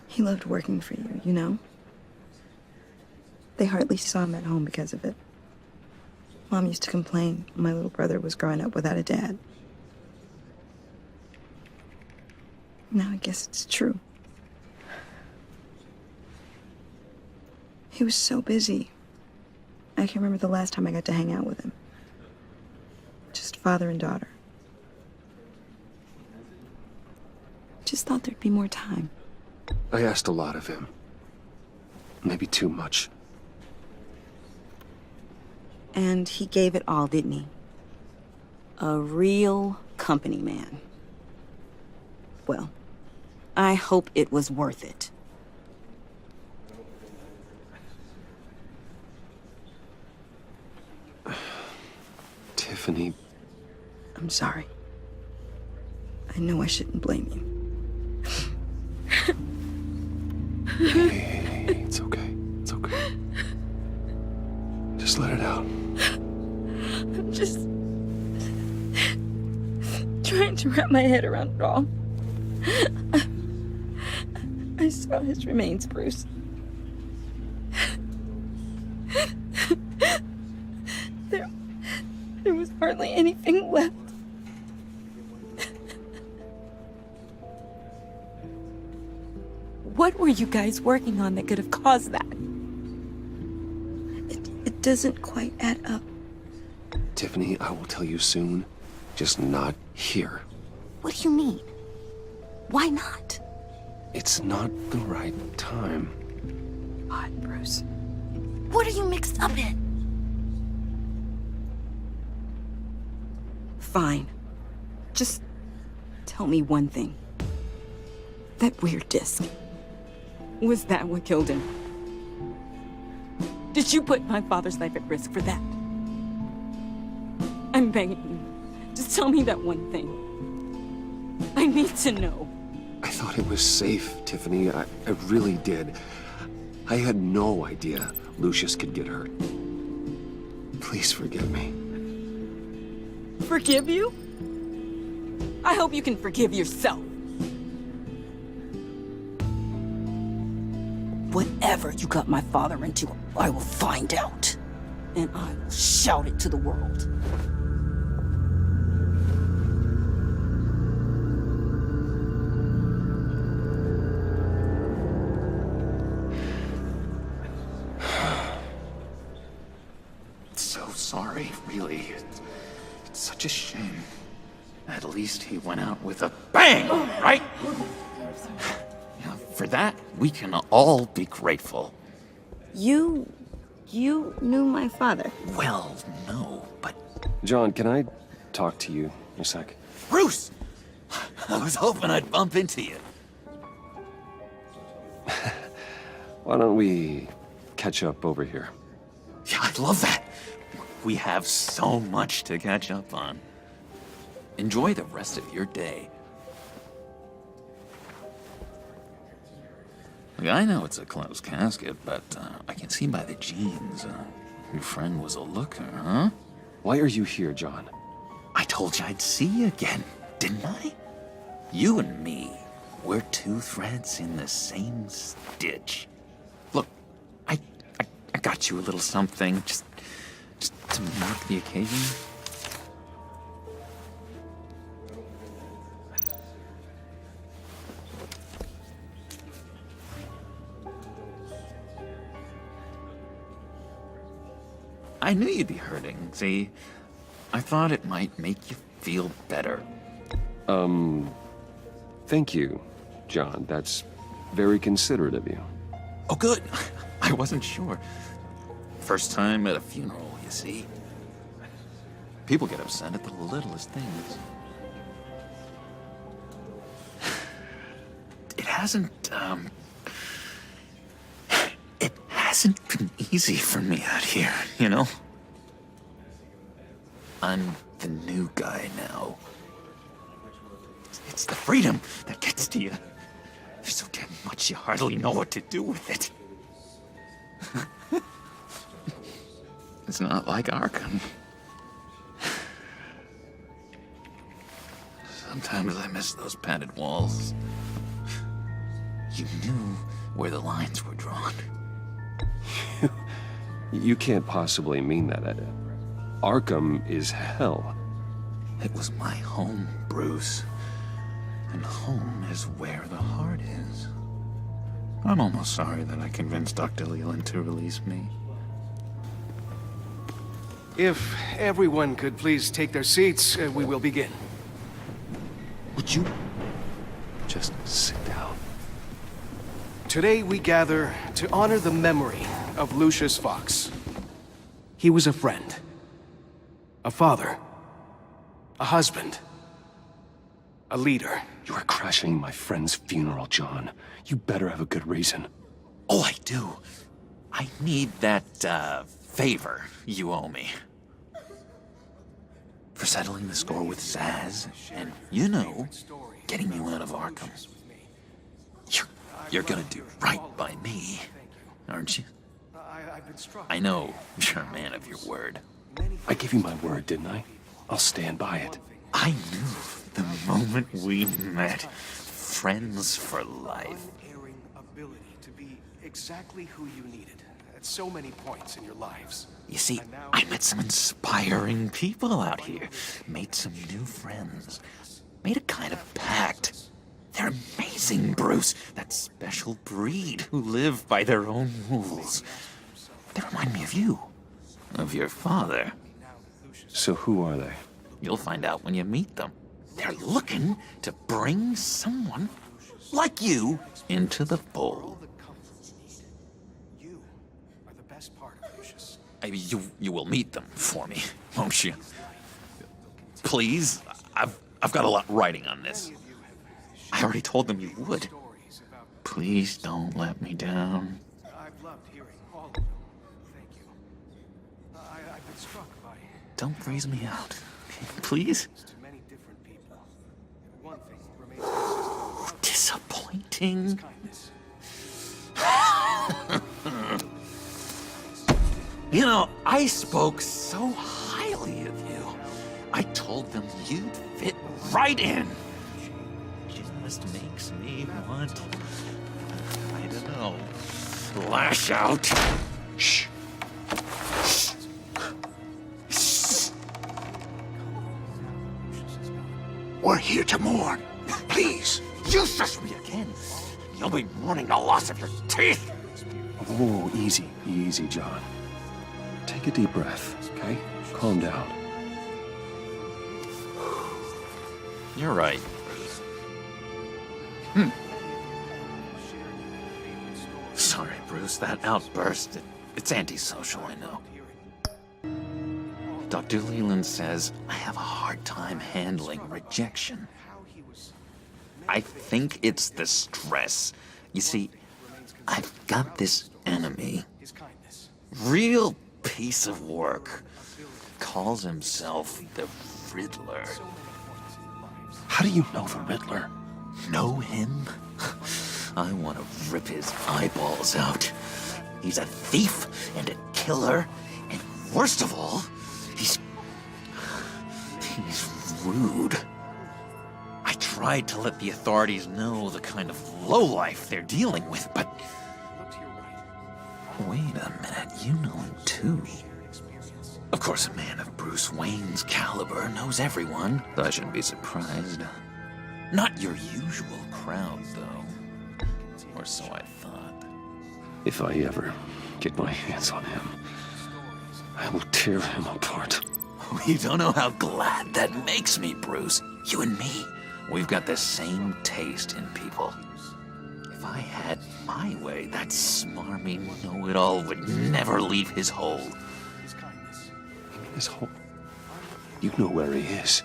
S5: He loved working for you, you know? They hardly saw him at home because of it. Mom used to complain my little brother was growing up without a dad. Now I guess it's true. He was so busy. I can't remember the last time I got to hang out with him. Just father and daughter. Just thought there'd be more time.
S1: I asked a lot of him. Maybe too much.
S5: And he gave it all, didn't he? A real company man. Well, I hope it was worth it.
S1: Tiffany.
S5: I'm sorry. I know I shouldn't blame you.
S1: Hey, it's okay. It's okay. Just let it out.
S5: I'm just trying to wrap my head around it all. I saw his remains, Bruce. There was hardly anything left. What were you guys working on that could have caused that? It doesn't quite add up.
S1: Tiffany, I will tell you soon. Just not here.
S5: What do you mean? Why not?
S1: It's not the right time.
S5: God, Bruce. What are you mixed up in? Fine. Just tell me one thing. That weird disc. Was that what killed him? Did you put my father's life at risk for that? I'm begging you. Just tell me that one thing. I need to know.
S1: I thought it was safe, Tiffany. I really did. I had no idea Lucius could get hurt. Please forgive me.
S5: Forgive you? I hope you can forgive yourself. Whatever you got my father into, I will find out. And I will shout it to the world.
S16: So sorry, really. It's such a shame. At least he went out with a bang, right? For that, we can all be grateful.
S5: You knew my father?
S16: Well, no, but...
S1: John, can I talk to you a sec?
S16: Bruce! I was hoping I'd bump into you.
S1: Why don't we catch up over here?
S16: Yeah, I'd love that. We have so much to catch up on. Enjoy the rest of your day. Look, I know it's a closed casket, but I can see by the jeans, your friend was a looker, huh?
S1: Why are you here, John?
S16: I told you I'd see you again, didn't I? You and me, we're two threads in the same stitch. Look, I got you a little something, just to mark the occasion. I knew you'd be hurting, see? I thought it might make you feel better.
S1: Thank you, John. That's very considerate of you.
S16: Oh, good. I wasn't sure. First time at a funeral, you see. People get upset at the littlest things. It hasn't been easy for me out here, you know? I'm the new guy now. It's the freedom that gets to you. There's so damn much you hardly know what to do with it. It's not like Arkham. Sometimes I miss those padded walls. You knew where the lines were drawn.
S1: You can't possibly mean that. Arkham is hell.
S16: It was my home, Bruce. And home is where the heart is. I'm almost sorry that I convinced Dr. Leland to release me.
S17: If everyone could please take their seats, we will begin.
S16: Would you just sit down?
S17: Today we gather to honor the memory of Lucius Fox. He was a friend, a father, a husband, a leader.
S1: You are crashing my friend's funeral, John. You better have a good reason.
S16: Oh, I do. I need that, favor you owe me. For settling the score with Zaz, and, you know, getting you out of Arkham. You're gonna do right by me, aren't you? I know you're a man of your word.
S1: I gave you my word, didn't I? I'll stand by it.
S16: I knew the moment we met. Friends for life.
S17: Unerring ability to be exactly who you needed at so many points in your lives.
S16: You see, I met some inspiring people out here. Made some new friends. Made a kind of pact. They're amazing, Bruce. That special breed who live by their own rules. They remind me of you. Of your father.
S1: So who are they?
S16: You'll find out when you meet them. They're looking to bring someone like you into the fold.
S17: You are the best part of Lucius.
S16: You will meet them for me, won't you? Please, I've got a lot writing on this. I already told them you would. Please don't let me down.
S17: I've loved hearing all of them. Thank you. I've been struck by
S16: Don't freeze me out, please.
S17: too many different people. One thing remains consistent.
S16: Disappointing.
S17: Kindness.
S16: You know, I spoke so highly of you. I told them you'd fit right in. Just makes me want, I don't know, lash out. Shh.
S6: We're here to mourn. Please.
S16: You shush me again. You'll be mourning the loss of your teeth.
S1: Oh, easy, easy, John. Take a deep breath, okay? Calm down.
S16: You're right. Sorry, Bruce, that outburst, it's antisocial, I know. Dr. Leland says I have a hard time handling rejection. I think it's the stress. You see, I've got this enemy. Real piece of work. Calls himself the Riddler.
S1: How do you know the Riddler?
S16: Know him? I want to rip his eyeballs out. He's a thief and a killer, and worst of all, he's rude. I tried to let the authorities know the kind of lowlife they're dealing with, but... Wait a minute, you know him too. Of course, a man of Bruce Wayne's caliber knows everyone, so I shouldn't be surprised. Not your usual crowd, though. Or so I thought.
S1: If I ever get my hands on him, I will tear him apart.
S16: You don't know how glad that makes me, Bruce. You and me, we've got the same taste in people. If I had my way, that smarmy know-it-all would never leave his hole.
S1: His hole? You know where he is.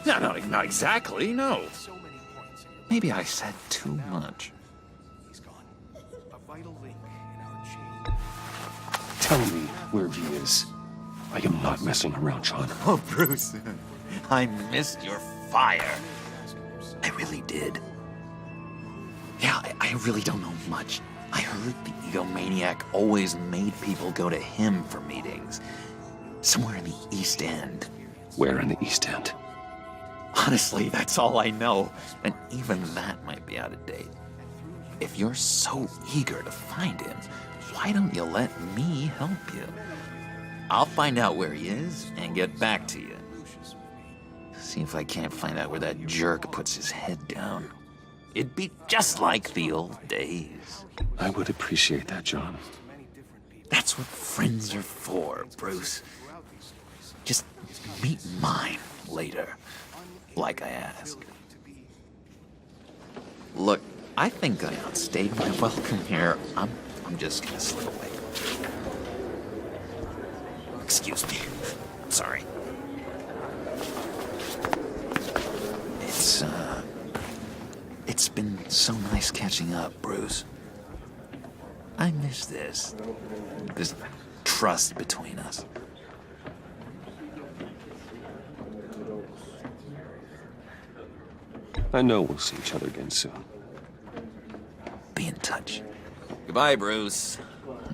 S16: No, not exactly, no. Maybe I said too much.
S1: Tell me where he is. I am not messing around, John.
S16: Oh, Bruce, I missed your fire. I really did. Yeah, I really don't know much. I heard the egomaniac always made people go to him for meetings. Somewhere in the East End.
S1: Where in the East End?
S16: Honestly, that's all I know. And even that might be out of date. If you're so eager to find him, why don't you let me help you? I'll find out where he is and get back to you. See if I can't find out where that jerk puts his head down. It'd be just like the old days.
S1: I would appreciate that, John.
S16: That's what friends are for, Bruce. Just meet mine later, like I asked. Look, I think I outstayed my welcome here. I'm just gonna slip away. Excuse me. Sorry. It's been so nice catching up, Bruce. I miss this trust between us.
S1: I know we'll see each other again soon.
S16: Be in touch. Goodbye, Bruce.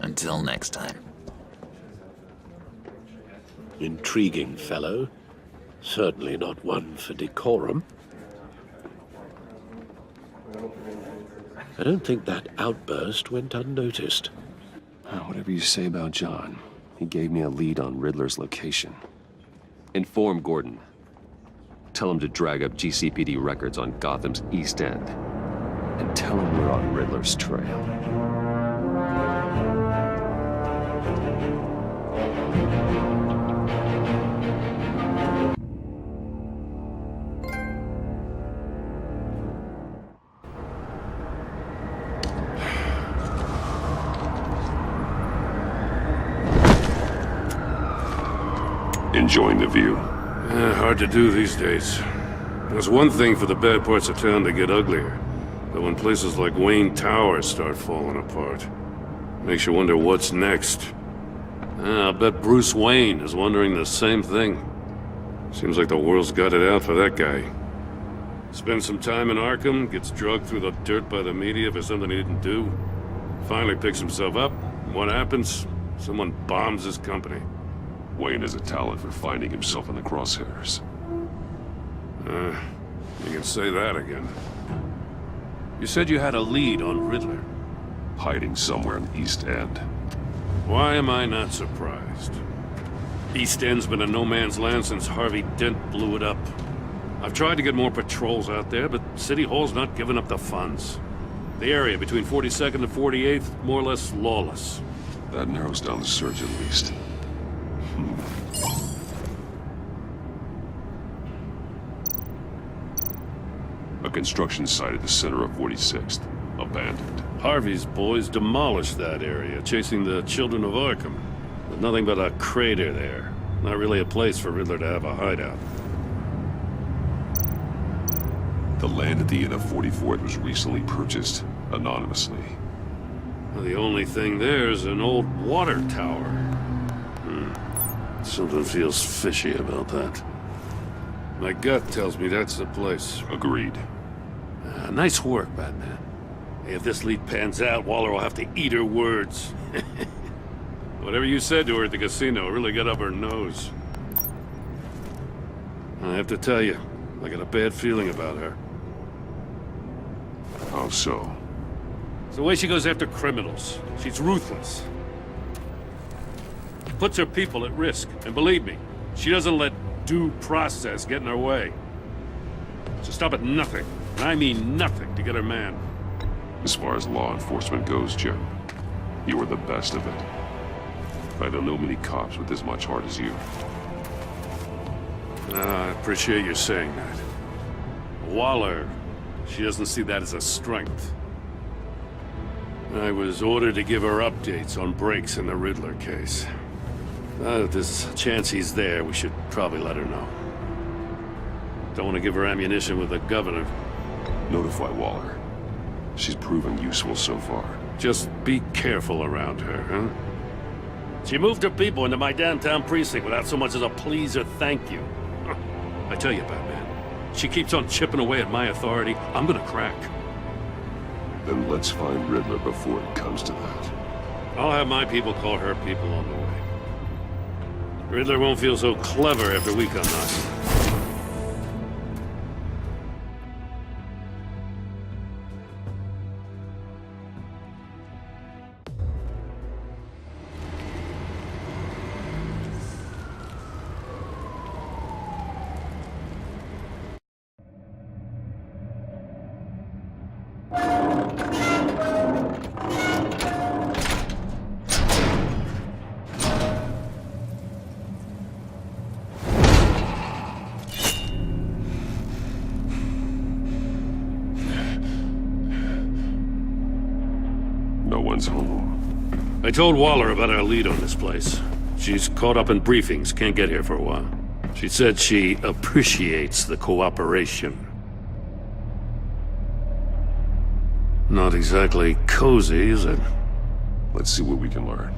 S16: Until next time.
S4: Intriguing fellow. Certainly not one for decorum. I don't think that outburst went unnoticed.
S1: Whatever you say about John, he gave me a lead on Riddler's location. Inform Gordon. Tell him to drag up GCPD records on Gotham's East End. And tell him we're on Riddler's trail.
S8: Enjoying the view?
S10: Hard to do these days. There's one thing for the bad parts of town to get uglier, but when places like Wayne Tower start falling apart, makes you wonder what's next. I'll bet Bruce Wayne is wondering the same thing. Seems like the world's got it out for that guy. Spends some time in Arkham, gets drugged through the dirt by the media for something he didn't do. Finally picks himself up. What happens? Someone bombs his company.
S8: Wayne has a talent for finding himself in the crosshairs.
S10: You can say that again. You said you had a lead on Riddler.
S8: Hiding somewhere in the East End.
S10: Why am I not surprised? East End's been a no-man's land since Harvey Dent blew it up. I've tried to get more patrols out there, but City Hall's not giving up the funds. The area between 42nd and 48th, more or less lawless.
S8: That narrows down the search at least. A construction site at the center of 46th. Abandoned.
S10: Harvey's boys demolished that area, chasing the children of Arkham. With nothing but a crater there. Not really a place for Riddler to have a hideout.
S8: The land at the end of 44th was recently purchased, anonymously.
S10: Well, the only thing there is an old water tower. Something feels fishy about that. My gut tells me that's the place.
S8: Agreed.
S10: Nice work, Batman. Hey, if this lead pans out, Waller will have to eat her words. Whatever you said to her at the casino really got up her nose. I have to tell you, I got a bad feeling about her.
S8: How so?
S10: It's the way she goes after criminals. She's ruthless. Puts her people at risk. And believe me, she doesn't let due process get in her way. She'll stop at nothing, and I mean nothing, to get her man.
S8: As far as law enforcement goes, Jim, you are the best of it. I don't know many cops with as much heart as you.
S10: I appreciate you saying that. Waller, she doesn't see that as a strength. I was ordered to give her updates on breaks in the Riddler case. If there's a chance he's there, we should probably let her know. Don't want to give her ammunition with the governor.
S8: Notify Waller. She's proven useful so far.
S10: Just be careful around her, huh? She moved her people into my downtown precinct without so much as a please or thank you. I tell you, Batman, she keeps on chipping away at my authority, I'm gonna crack.
S8: Then let's find Riddler before it comes to that.
S10: I'll have my people call her people on the way. Riddler won't feel so clever after we come knocking.
S8: woman's home.
S10: I told Waller about our lead on this place. She's caught up in briefings, can't get here for a while. She said she appreciates the cooperation. Not exactly cozy, is it?
S8: Let's see what we can learn.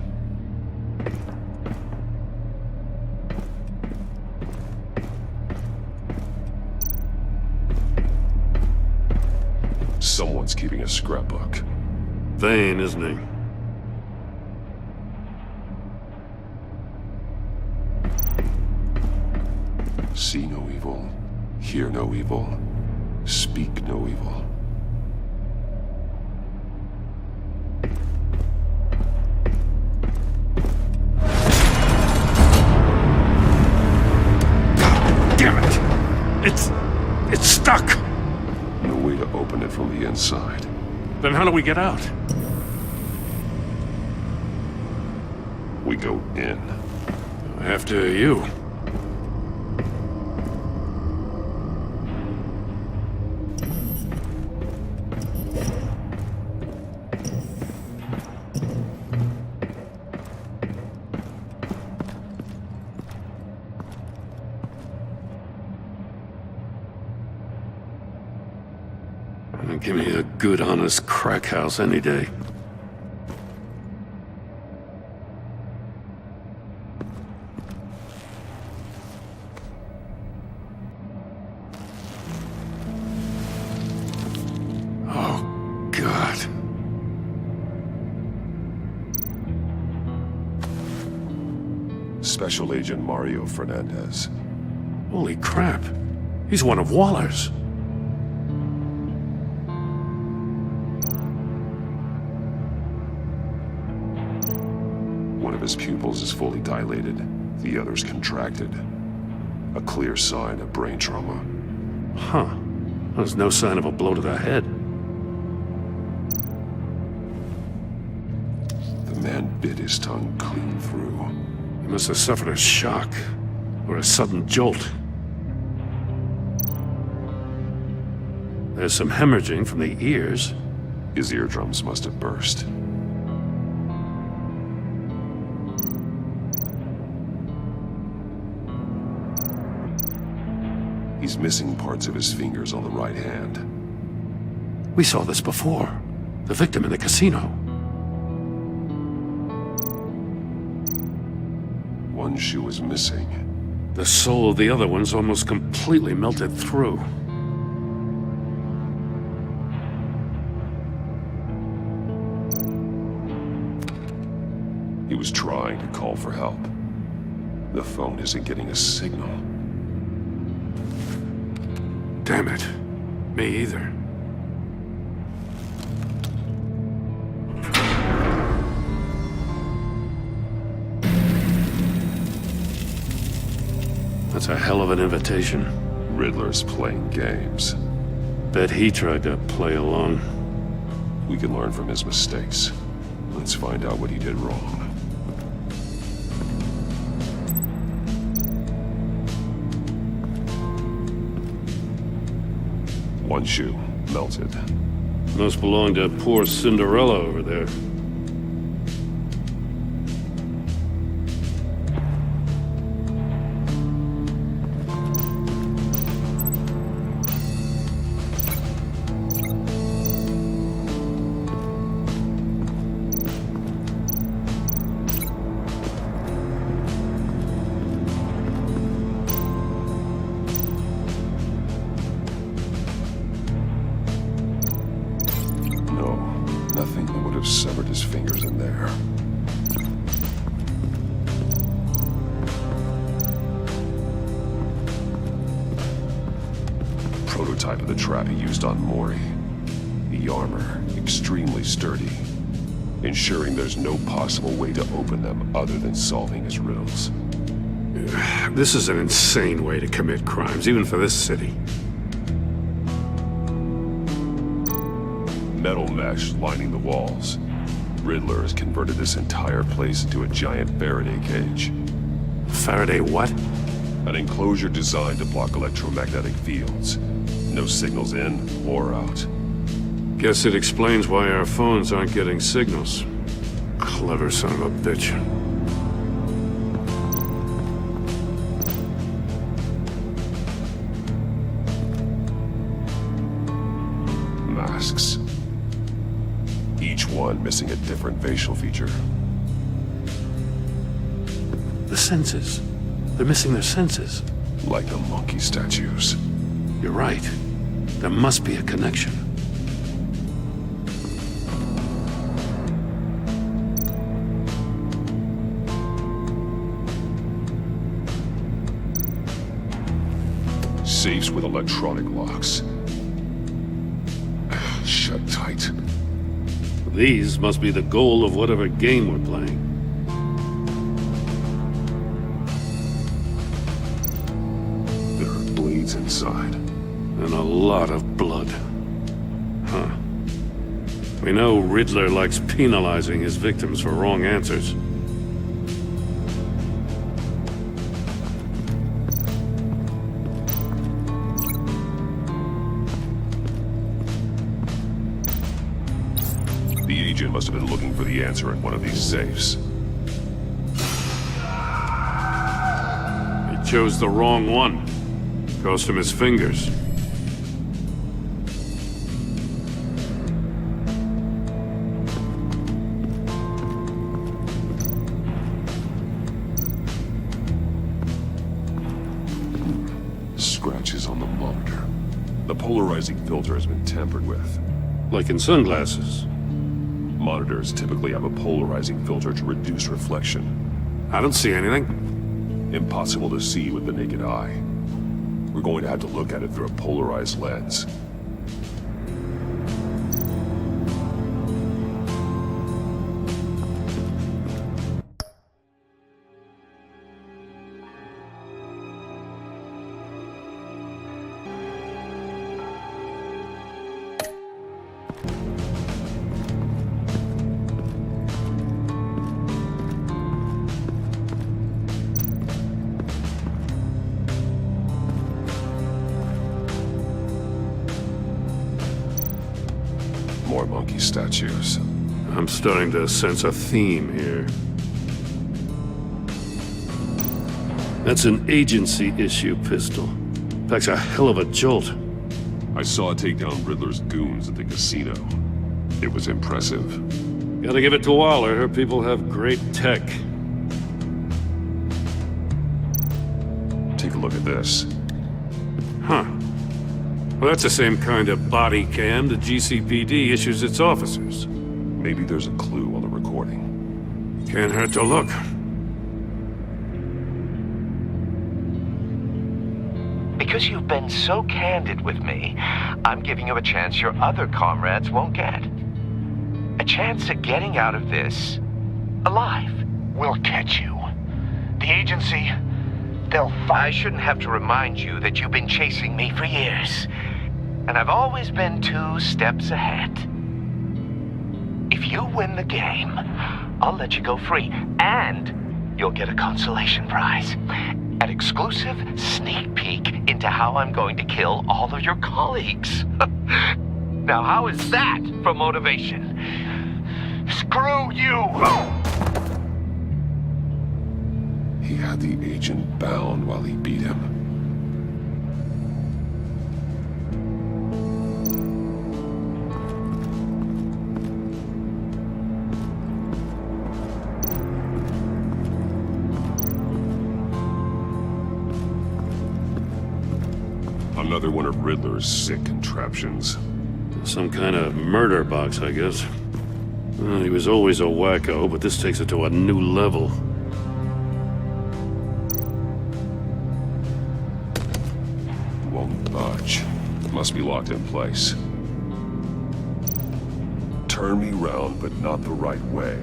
S8: Someone's keeping a scrapbook.
S10: Vain, isn't he?
S8: See no evil, hear no evil, speak no evil.
S10: Damn it! It's stuck!
S8: No way to open it from the inside.
S10: Then how do we get out?
S8: We go in.
S10: After you. Give me a good, honest crack house any day. Oh, God.
S8: Special Agent Mario Fernandez.
S10: Holy crap. He's one of Waller's.
S8: One of his pupils is fully dilated, the other's contracted. A clear sign of brain trauma.
S10: Huh. There's no sign of a blow to the head.
S8: The man bit his tongue clean through.
S10: He must have suffered a shock, or a sudden jolt. There's some hemorrhaging from the ears.
S8: His eardrums must have burst. He's missing parts of his fingers on the right hand.
S10: We saw this before. The victim in the casino.
S8: One shoe is missing.
S10: The sole of the other one's almost completely melted through.
S8: He was trying to call for help. The phone isn't getting a signal.
S10: Damn it. Me either. That's a hell of an invitation.
S8: Riddler's playing games.
S10: Bet he tried to play along.
S8: We can learn from his mistakes. Let's find out what he did wrong. One shoe, melted.
S10: Must belong to poor Cinderella over there.
S8: Nothing that would have severed his fingers in there. Prototype of the trap he used on Mori. The armor, extremely sturdy, ensuring there's no possible way to open them other than solving his riddles.
S10: This is an insane way to commit crimes, even for this city.
S8: Metal mesh lining the walls. Riddler has converted this entire place into a giant Faraday cage.
S10: Faraday what?
S8: An enclosure designed to block electromagnetic fields. No signals in or out.
S10: Guess it explains why our phones aren't getting signals. Clever son of a bitch.
S8: Masks. Each one missing a different facial feature.
S10: The senses. They're missing their senses.
S8: Like the monkey statues.
S10: You're right. There must be a connection.
S8: Safes with electronic locks. Shut tight.
S10: These must be the goal of whatever game we're playing.
S8: There are blades inside.
S10: And a lot of blood. Huh. We know Riddler likes penalizing his victims for wrong answers.
S8: The agent must have been looking for the answer in one of these safes.
S10: He chose the wrong one. Cost him his fingers.
S8: Scratches on the monitor. The polarizing filter has been tampered with.
S10: Like in sunglasses.
S8: Monitors typically have a polarizing filter to reduce reflection.
S10: I don't see anything.
S8: Impossible to see with the naked eye. We're going to have to look at it through a polarized lens. More monkey statues.
S10: I'm starting to sense a theme here. That's an agency issue pistol. Packs a hell of a jolt.
S8: I saw it take down Riddler's goons at the casino. It was impressive.
S10: Gotta give it to Waller. Her people have great tech.
S8: Take a look at this.
S10: Huh. Well, that's the same kind of body cam the GCPD issues its officers.
S8: Maybe there's a clue on the recording.
S10: Can't hurt to look.
S18: Because you've been so candid with me, I'm giving you a chance your other comrades won't get. A chance at getting out of this alive.
S7: We'll catch you. The agency, they'll find...
S18: I shouldn't have to remind you that you've been chasing me for years. And I've always been 2 steps ahead. If you win the game, I'll let you go free. And you'll get a consolation prize. An exclusive sneak peek into how I'm going to kill all of your colleagues. Now, how is that for motivation?
S7: Screw you!
S8: He had the agent bound while he beat him. Another one of Riddler's sick contraptions.
S10: Some kind of murder box, I guess. Well, he was always a wacko, but this takes it to a new level.
S8: Won't budge. Must be locked in place. Turn me round, but not the right way,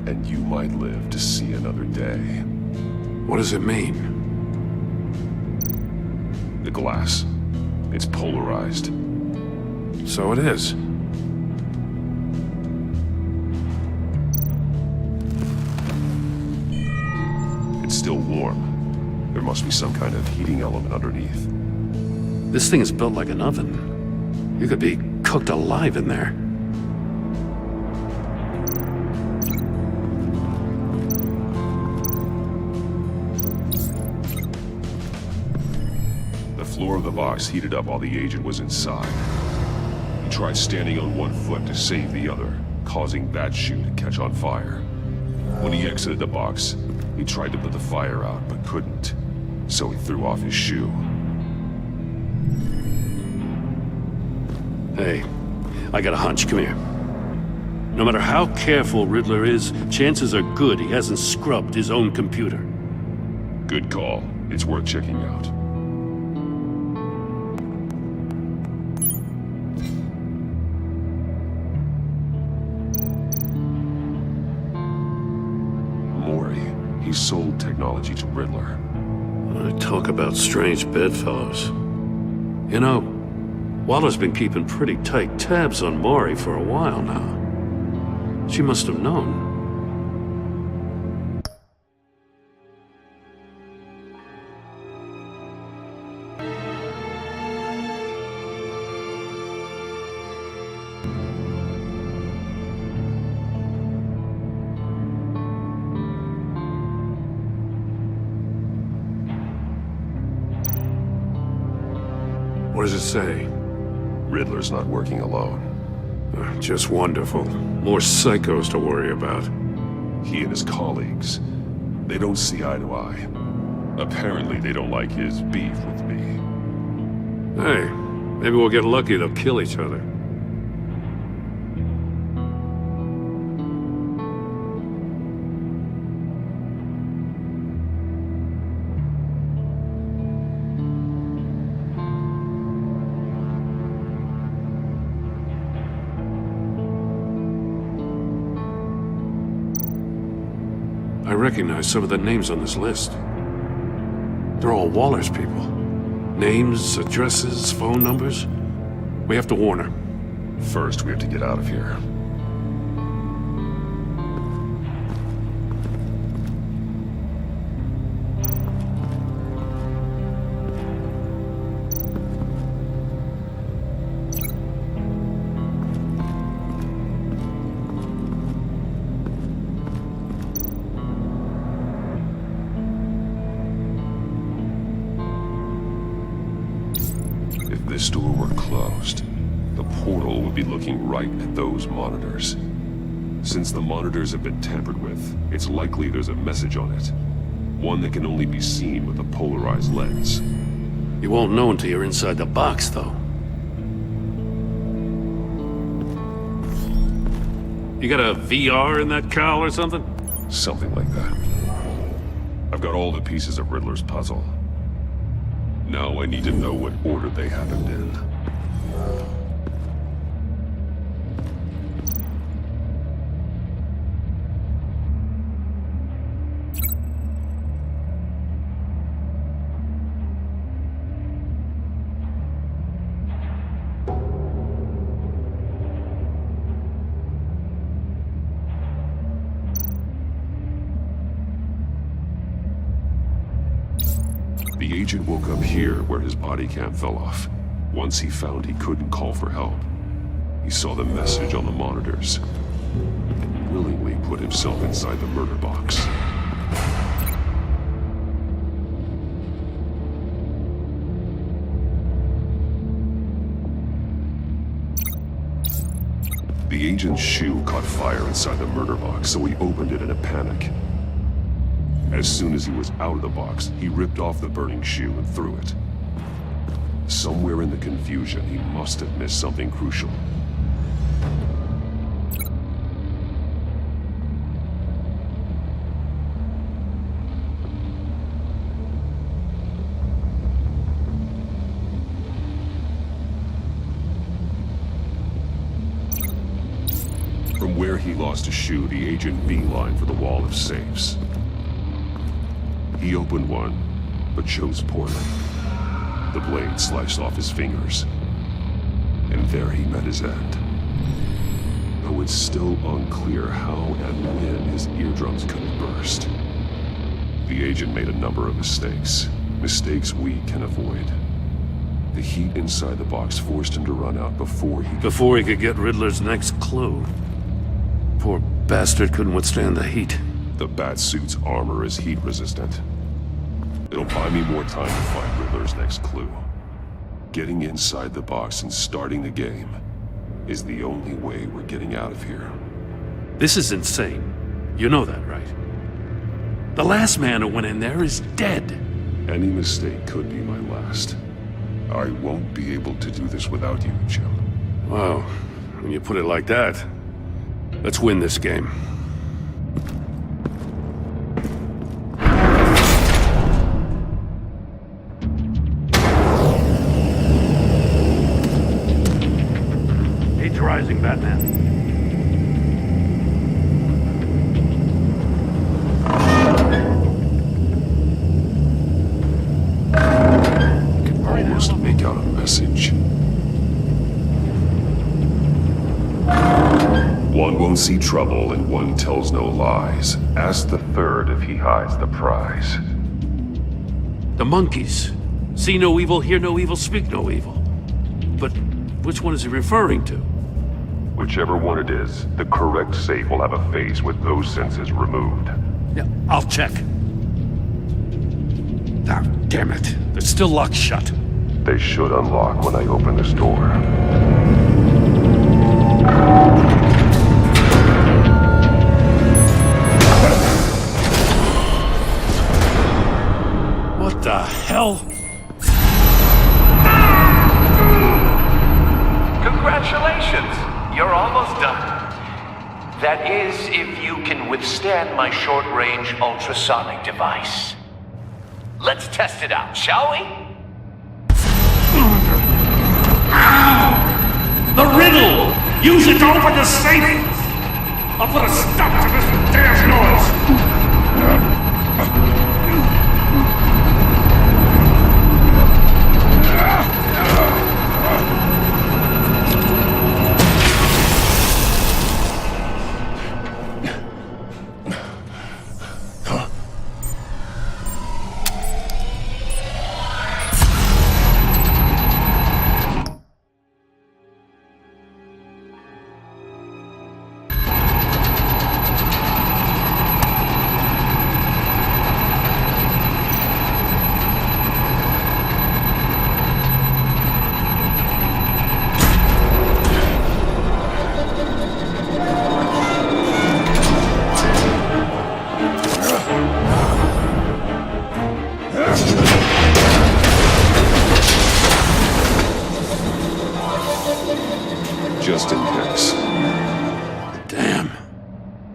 S8: and you might live to see another day.
S10: What does it mean?
S8: The glass. It's polarized.
S10: So it is.
S8: It's still warm. There must be some kind of heating element underneath.
S10: This thing is built like an oven. You could be cooked alive in there.
S8: floor of the box heated up while the agent was inside. He tried standing on one foot to save the other, causing that shoe to catch on fire. When he exited the box, he tried to put the fire out, but couldn't, so he threw off his shoe.
S10: Hey, I got a hunch. Come here. No matter how careful Riddler is, chances are good he hasn't scrubbed his own computer.
S8: Good call. It's worth checking out. Mori. He sold technology to Riddler.
S10: Talk about strange bedfellows. You know, Waller's been keeping pretty tight tabs on Mori for a while now. She must have known.
S8: What does it say? Riddler's not working alone.
S10: Just wonderful. More psychos to worry about.
S8: He and his colleagues, they don't see eye to eye. Apparently they don't like his beef with me.
S10: Hey, maybe we'll get lucky they'll kill each other. I recognize some of the names on this list. They're all Waller's people. Names, addresses, phone numbers. We have to warn her.
S8: First, we have to get out of here. If this door were closed, the portal would be looking right at those monitors. Since the monitors have been tampered with, it's likely there's a message on it. One that can only be seen with a polarized lens.
S10: You won't know until you're inside the box, though. You got a VR in that cowl or something?
S8: Something like that. I've got all the pieces of Riddler's puzzle. Now I need to know what order they happened in. The agent woke up here where his body cam fell off. Once he found he couldn't call for help, he saw the message on the monitors and willingly put himself inside the murder box. The agent's shoe caught fire inside the murder box, so he opened it in a panic. As soon as he was out of the box, he ripped off the burning shoe and threw it. Somewhere in the confusion, he must have missed something crucial. From where he lost a shoe, the agent beelined for the wall of safes. He opened one, but chose poorly. The blade sliced off his fingers. And there he met his end. Though it's still unclear how and when his eardrums could have burst. The agent made a number of mistakes. Mistakes we can avoid. The heat inside the box forced him to run out before he
S10: could get Riddler's next clue. Poor bastard couldn't withstand the heat.
S8: The Batsuit's armor is heat resistant. It'll buy me more time to find Riddler's next clue. Getting inside the box and starting the game is the only way we're getting out of here.
S10: This is insane. You know that, right? The last man who went in there is dead.
S8: Any mistake could be my last. I won't be able to do this without you, Jim.
S10: Wow, when you put it like that, let's win this game. Age rising, Batman.
S8: Almost make out a message. One won't see trouble and one tells no lies. Ask the third if he hides the prize.
S10: The monkeys. See no evil, hear no evil, speak no evil. But which one is he referring to?
S8: Whichever one it is, the correct safe will have a face with those senses removed.
S10: Yeah, I'll check. Ah, damn it. They're still locked shut.
S8: They should unlock when I open this door.
S10: What the hell?
S18: Congratulations! You're almost done. That is, if you can withstand my short-range ultrasonic device. Let's test it out, shall we?
S10: The riddle! Use it to open the safe! I'll put a stop to this damn noise!
S8: Just in case.
S10: Damn.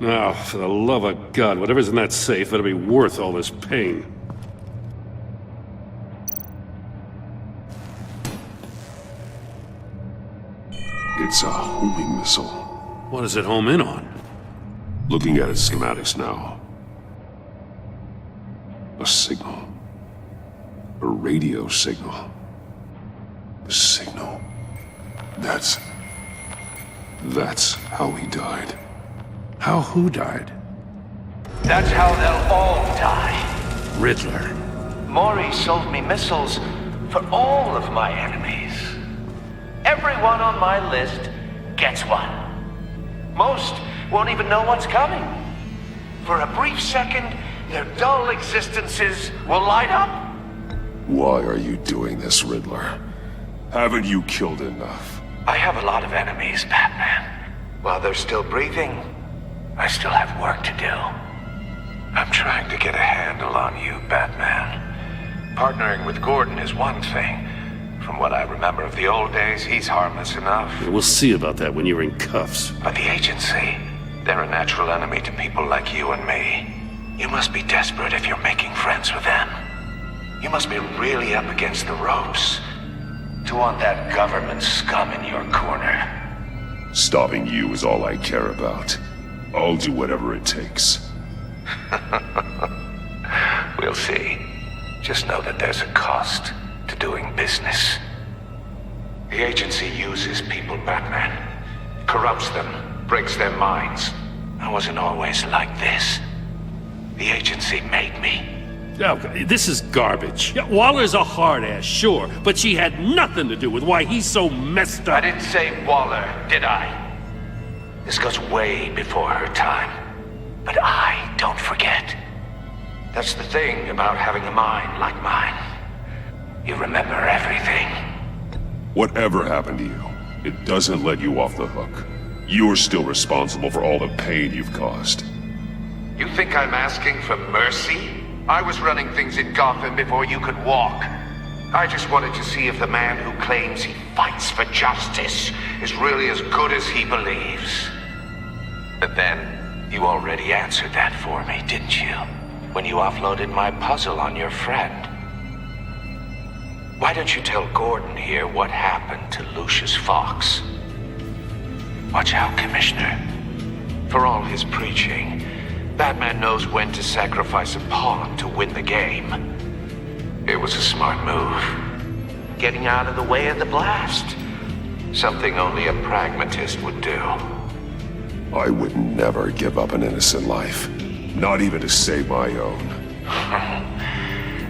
S10: Now, for the love of God, whatever's in that safe better be worth all this pain.
S8: It's a homing missile.
S10: What does it home in on?
S8: Looking at its schematics now. A signal. A radio signal. A signal. That's how he died.
S10: How who died?
S18: That's how they'll all die.
S10: Riddler.
S18: Maury sold me missiles for all of my enemies. Everyone on my list gets one. Most won't even know what's coming. For a brief second, their dull existences will light up.
S8: Why are you doing this, Riddler? Haven't you killed enough?
S18: I have a lot of enemies, Batman. While they're still breathing, I still have work to do. I'm trying to get a handle on you, Batman. Partnering with Gordon is one thing. From what I remember of the old days, he's harmless enough.
S10: Yeah, we'll see about that when you're in cuffs.
S18: But the agency, they're a natural enemy to people like you and me. You must be desperate if you're making friends with them. You must be really up against the ropes to want that government scum in your corner.
S8: Stopping you is all I care about. I'll do whatever it takes.
S18: We'll see. Just know that there's a cost to doing business. The agency uses people, Batman. Corrupts them, breaks their minds. I wasn't always like this. The agency made me.
S10: Okay, this is garbage. Yeah, Waller's a hard-ass, sure, but she had nothing to do with why he's so messed up.
S18: I didn't say Waller, did I? This goes way before her time. But I don't forget. That's the thing about having a mind like mine. You remember everything.
S8: Whatever happened to you, it doesn't let you off the hook. You're still responsible for all the pain you've caused.
S9: You think I'm asking for mercy? I was running things in Gotham before you could walk. I just wanted to see if the man who claims he fights for justice is really as good as he believes. But then, you already answered that for me, didn't you? When you offloaded my puzzle on your friend. Why don't you tell Gordon here what happened to Lucius Fox? Watch out, Commissioner. For all his preaching, Batman knows when to sacrifice a pawn to win the game. It was a smart move. Getting out of the way of the blast. Something only a pragmatist would do.
S8: I would never give up an innocent life. Not even to save my own.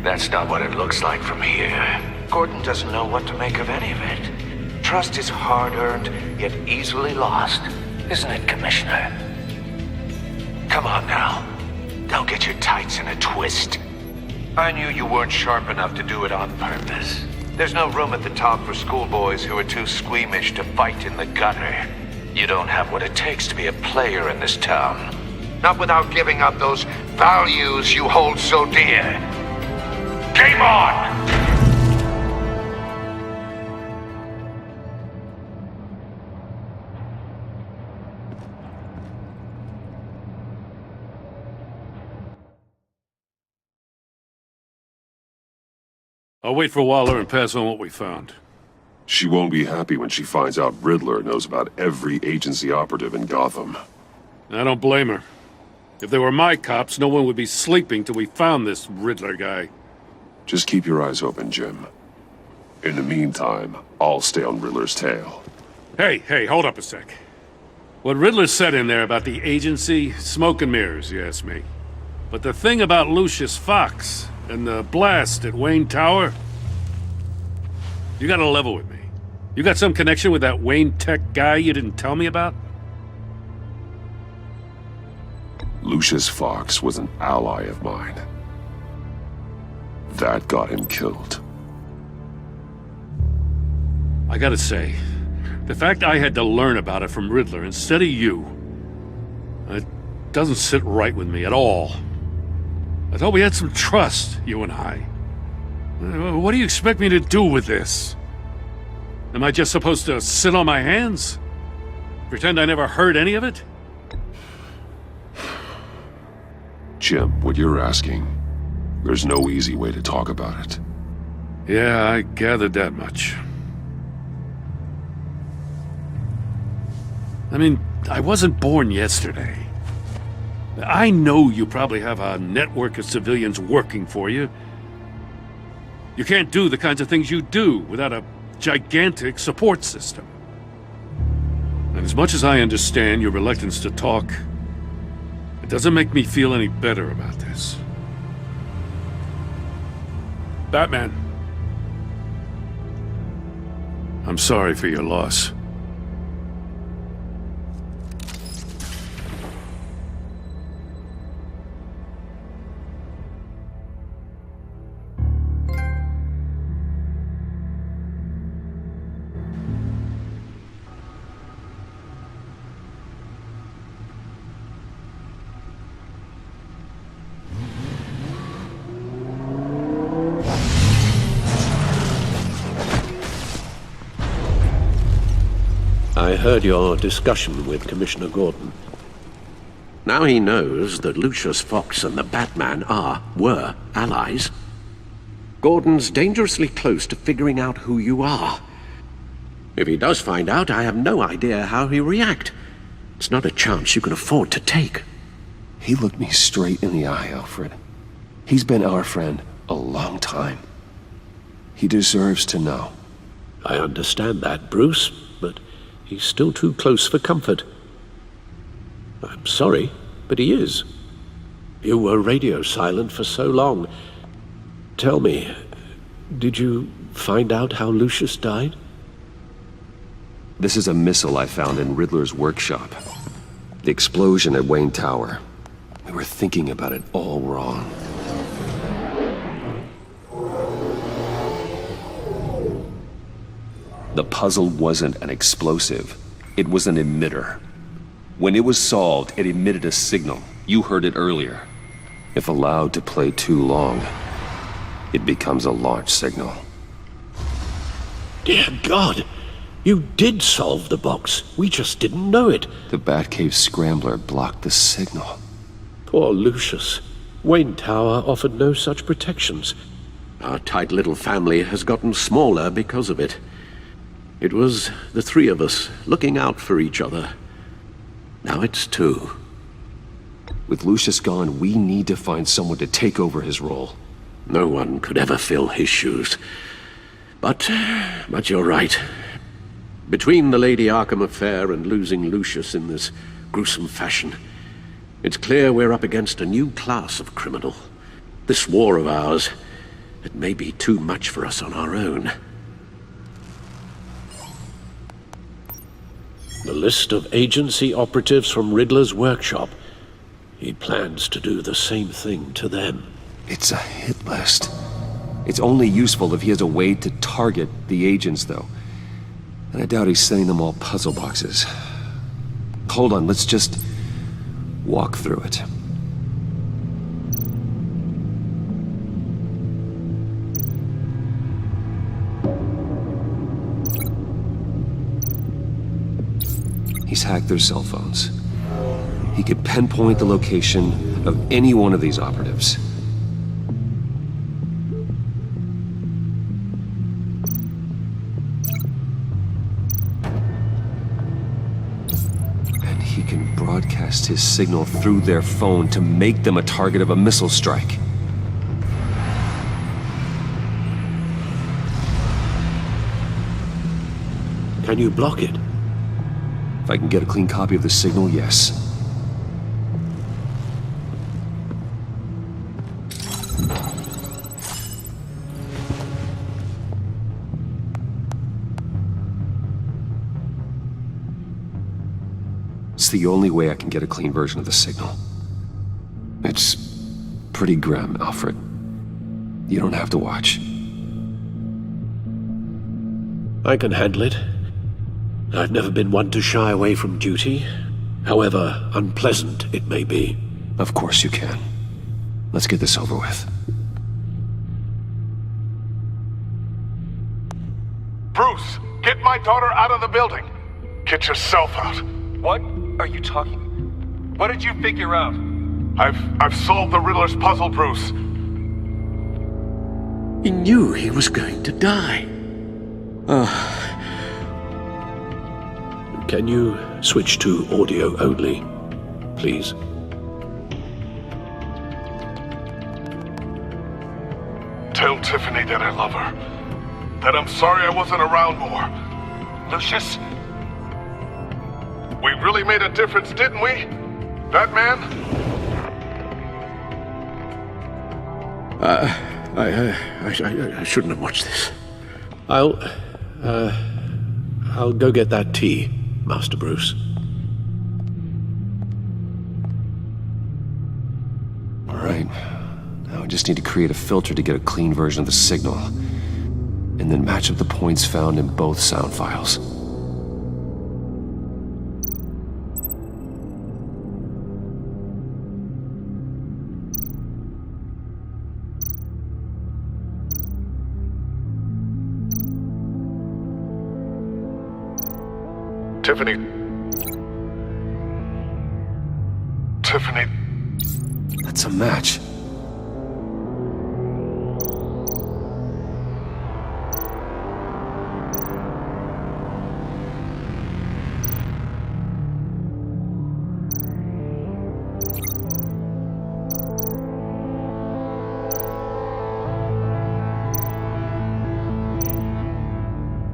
S9: That's not what it looks like from here. Gordon doesn't know what to make of any of it. Trust is hard-earned, yet easily lost. Isn't it, Commissioner? Come on now. Don't get your tights in a twist. I knew you weren't sharp enough to do it on purpose. There's no room at the top for schoolboys who are too squeamish to fight in the gutter. You don't have what it takes to be a player in this town. Not without giving up those values you hold so dear. Game on!
S10: I'll wait for Waller and pass on what we found.
S8: She won't be happy when she finds out Riddler knows about every agency operative in Gotham.
S10: I don't blame her. If they were my cops, no one would be sleeping till we found this Riddler guy.
S8: Just keep your eyes open, Jim. In the meantime, I'll stay on Riddler's tail.
S10: Hey, hold up a sec. What Riddler said in there about the agency, smoke and mirrors, you ask me. But the thing about Lucius Fox and the blast at Wayne Tower, you gotta level with me. You got some connection with that Wayne Tech guy you didn't tell me about?
S8: Lucius Fox was an ally of mine. That got him killed.
S10: I gotta say, the fact I had to learn about it from Riddler instead of you, it doesn't sit right with me at all. I thought we had some trust, you and I. What do you expect me to do with this? Am I just supposed to sit on my hands? Pretend I never heard any of it?
S8: Jim, what you're asking, there's no easy way to talk about it.
S10: Yeah, I gathered that much. I mean, I wasn't born yesterday. I know you probably have a network of civilians working for you. You can't do the kinds of things you do without a gigantic support system. And as much as I understand your reluctance to talk, it doesn't make me feel any better about this. Batman, I'm sorry for your loss.
S4: I heard your discussion with Commissioner Gordon. Now he knows that Lucius Fox and the Batman were allies. Gordon's dangerously close to figuring out who you are. If he does find out, I have no idea how he'll react. It's not a chance you can afford to take.
S1: He looked me straight in the eye, Alfred. He's been our friend a long time. He deserves to know.
S4: I understand that, Bruce, but he's still too close for comfort. I'm sorry, but he is. You were radio silent for so long. Tell me, did you find out how Lucius died?
S1: This is a missile I found in Riddler's workshop. The explosion at Wayne Tower. We were thinking about it all wrong. The puzzle wasn't an explosive. It was an emitter. When it was solved, it emitted a signal. You heard it earlier. If allowed to play too long, it becomes a launch signal.
S4: Dear God! You did solve the box. We just didn't know it.
S1: The Batcave scrambler blocked the signal.
S4: Poor Lucius. Wayne Tower offered no such protections.
S9: Our tight little family has gotten smaller because of it. It was the three of us looking out for each other. Now it's two.
S1: With Lucius gone, we need to find someone to take over his role.
S9: No one could ever fill his shoes. But you're right. Between the Lady Arkham affair and losing Lucius in this gruesome fashion, it's clear we're up against a new class of criminal. This war of ours, it may be too much for us on our own.
S4: The list of agency operatives from Riddler's workshop. He plans to do the same thing to them.
S1: It's a hit list. It's only useful if he has a way to target the agents, though. And I doubt he's sending them all puzzle boxes. Hold on, let's just walk through it. He's hacked their cell phones. He could pinpoint the location of any one of these operatives. And he can broadcast his signal through their phone to make them a target of a missile strike.
S4: Can you block it?
S1: If I can get a clean copy of the signal, yes. It's the only way I can get a clean version of the signal. It's pretty grim, Alfred. You don't have to watch.
S4: I can handle it. I've never been one to shy away from duty, however unpleasant it may be.
S1: Of course you can. Let's get this over with.
S7: Bruce, get my daughter out of the building. Get yourself out.
S19: What are you talking? What did you figure out?
S7: I've solved the Riddler's puzzle, Bruce.
S9: He knew he was going to die.
S4: Can you switch to audio only, please?
S7: Tell Tiffany that I love her. That I'm sorry I wasn't around more.
S19: Lucius?
S7: We really made a difference, didn't we? That man?
S4: I shouldn't have watched this. I'll go get that tea, Master Bruce.
S1: All right. Now I just need to create a filter to get a clean version of the signal, and then match up the points found in both sound files.
S7: Tiffany. Tiffany.
S1: That's a match.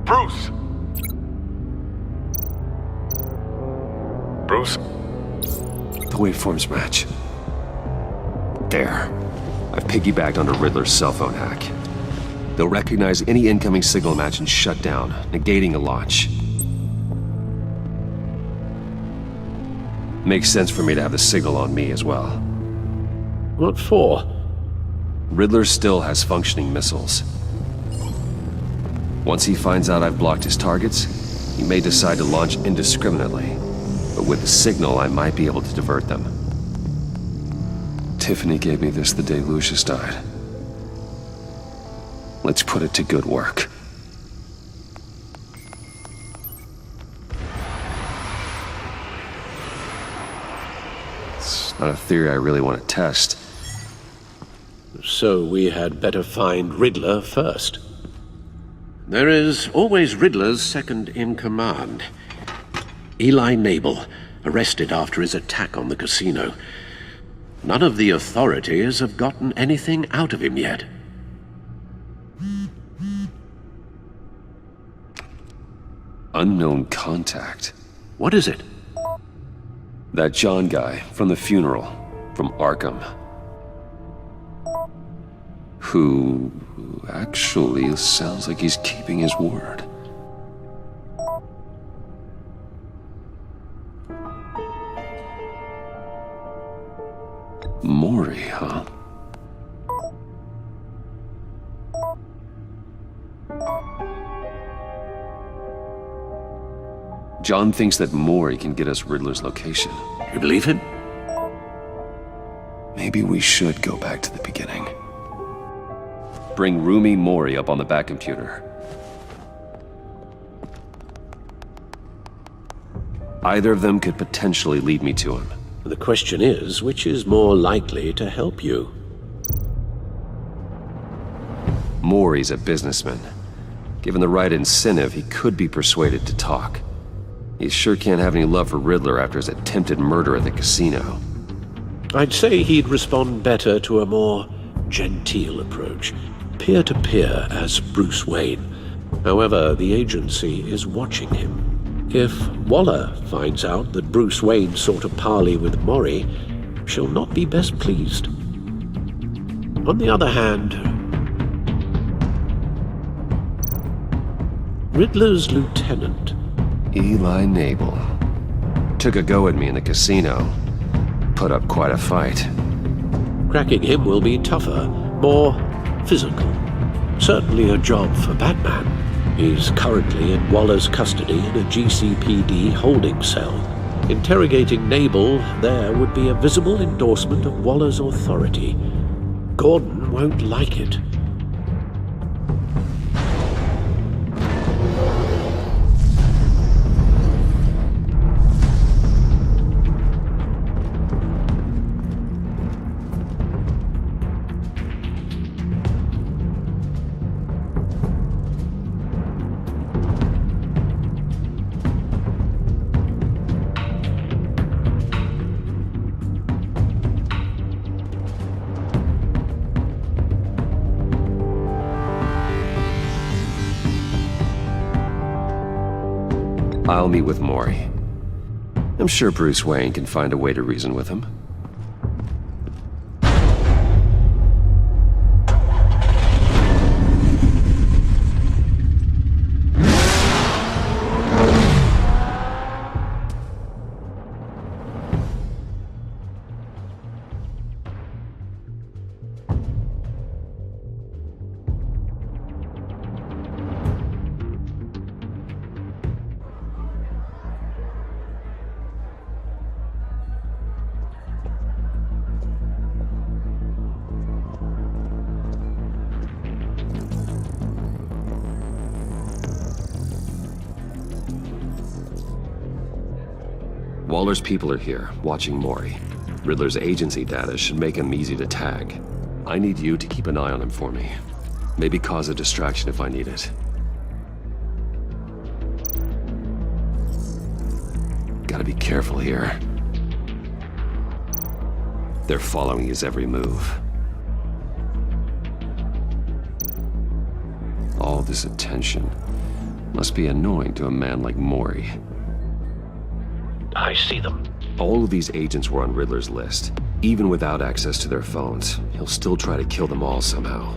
S7: Bruce. Bruce?
S1: The waveforms match. There. I've piggybacked onto Riddler's cell phone hack. They'll recognize any incoming signal match and shut down, negating a launch. Makes sense for me to have the signal on me as well.
S4: What for?
S1: Riddler still has functioning missiles. Once he finds out I've blocked his targets, he may decide to launch indiscriminately. But with the signal, I might be able to divert them. Tiffany gave me this the day Lucius died. Let's put it to good work. It's not a theory I really want to test.
S4: So we had better find Riddler first. There is always Riddler's second-in-command. Eli Nabel, arrested after his attack on the casino. None of the authorities have gotten anything out of him yet.
S1: Unknown contact.
S4: What is it?
S1: That John guy from the funeral, from Arkham. Who actually sounds like he's keeping his word. Maury, huh? John thinks that Maury can get us Riddler's location.
S4: You believe him?
S1: Maybe we should go back to the beginning. Bring Rumi Maury up on the back computer. Either of them could potentially lead me to him.
S4: The question is, which is more likely to help you?
S1: Maury's a businessman. Given the right incentive, he could be persuaded to talk. He sure can't have any love for Riddler after his attempted murder at the casino.
S4: I'd say he'd respond better to a more genteel approach, peer-to-peer as Bruce Wayne. However, the agency is watching him. If Waller finds out that Bruce Wayne sought a parley with Maury, she'll not be best pleased. On the other hand, Riddler's lieutenant,
S1: Eli Nabel, took a go at me in the casino. Put up quite a fight.
S4: Cracking him will be tougher, more physical. Certainly a job for Batman. He's currently in Waller's custody in a GCPD holding cell. Interrogating Nabel there would be a visible endorsement of Waller's authority. Gordon won't like it.
S1: I'll meet with Maury. I'm sure Bruce Wayne can find a way to reason with him. Waller's people are here, watching Maury. Riddler's agency data should make him easy to tag. I need you to keep an eye on him for me. Maybe cause a distraction if I need it. Gotta be careful here. They're following his every move. All this attention must be annoying to a man like Maury.
S4: I see them.
S1: All of these agents were on Riddler's list. Even without access to their phones, he'll still try to kill them all somehow.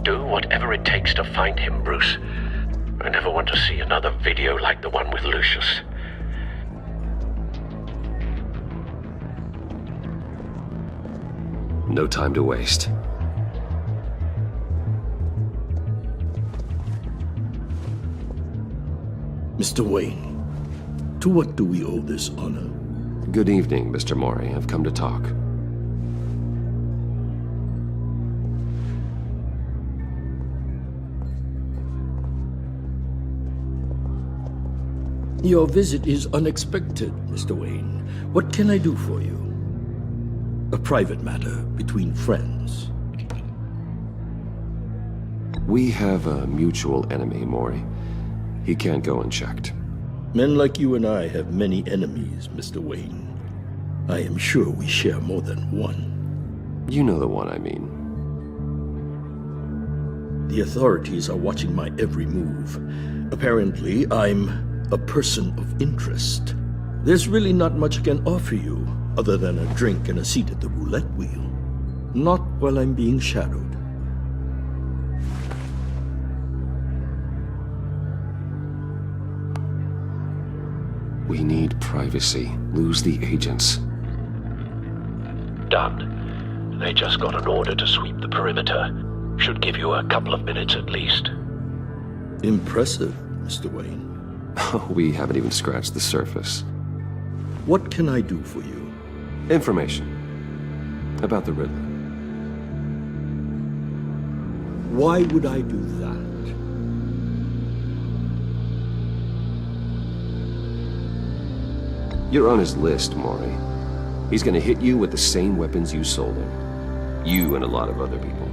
S4: Do whatever it takes to find him, Bruce. I never want to see another video like the one with Lucius.
S1: No time to waste.
S20: Mr. Wayne, to what do we owe this honor?
S1: Good evening, Mr. Mori. I've come to talk.
S20: Your visit is unexpected, Mr. Wayne. What can I do for you? A private matter between friends.
S1: We have a mutual enemy, Mori. He can't go unchecked.
S20: Men like you and I have many enemies, Mr. Wayne. I am sure we share more than one.
S1: You know the one I mean.
S20: The authorities are watching my every move. Apparently, I'm a person of interest. There's really not much I can offer you, other than a drink and a seat at the roulette wheel. Not while I'm being shadowed.
S1: We need privacy. Lose the agents.
S4: Done. They just got an order to sweep the perimeter. Should give you a couple of minutes at least.
S20: Impressive, Mr. Wayne.
S1: We haven't even scratched the surface.
S20: What can I do for you?
S1: Information. About the Riddler.
S20: Why would I do that?
S1: You're on his list, Mori. He's gonna hit you with the same weapons you sold him. You and a lot of other people.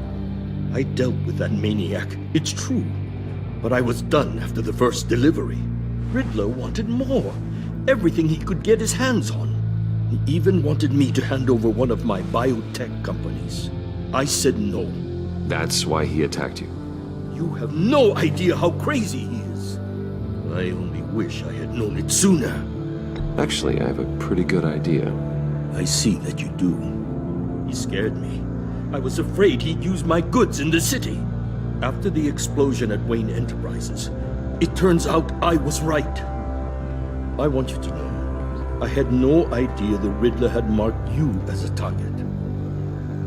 S20: I dealt with that maniac, it's true. But I was done after the first delivery. Riddler wanted more. Everything he could get his hands on. He even wanted me to hand over one of my biotech companies. I said no.
S1: That's why he attacked you.
S20: You have no idea how crazy he is. I only wish I had known it sooner.
S1: Actually, I have a pretty good idea.
S20: I see that you do. He scared me. I was afraid he'd use my goods in the city. After the explosion at Wayne Enterprises, it turns out I was right. I want you to know, I had no idea the Riddler had marked you as a target.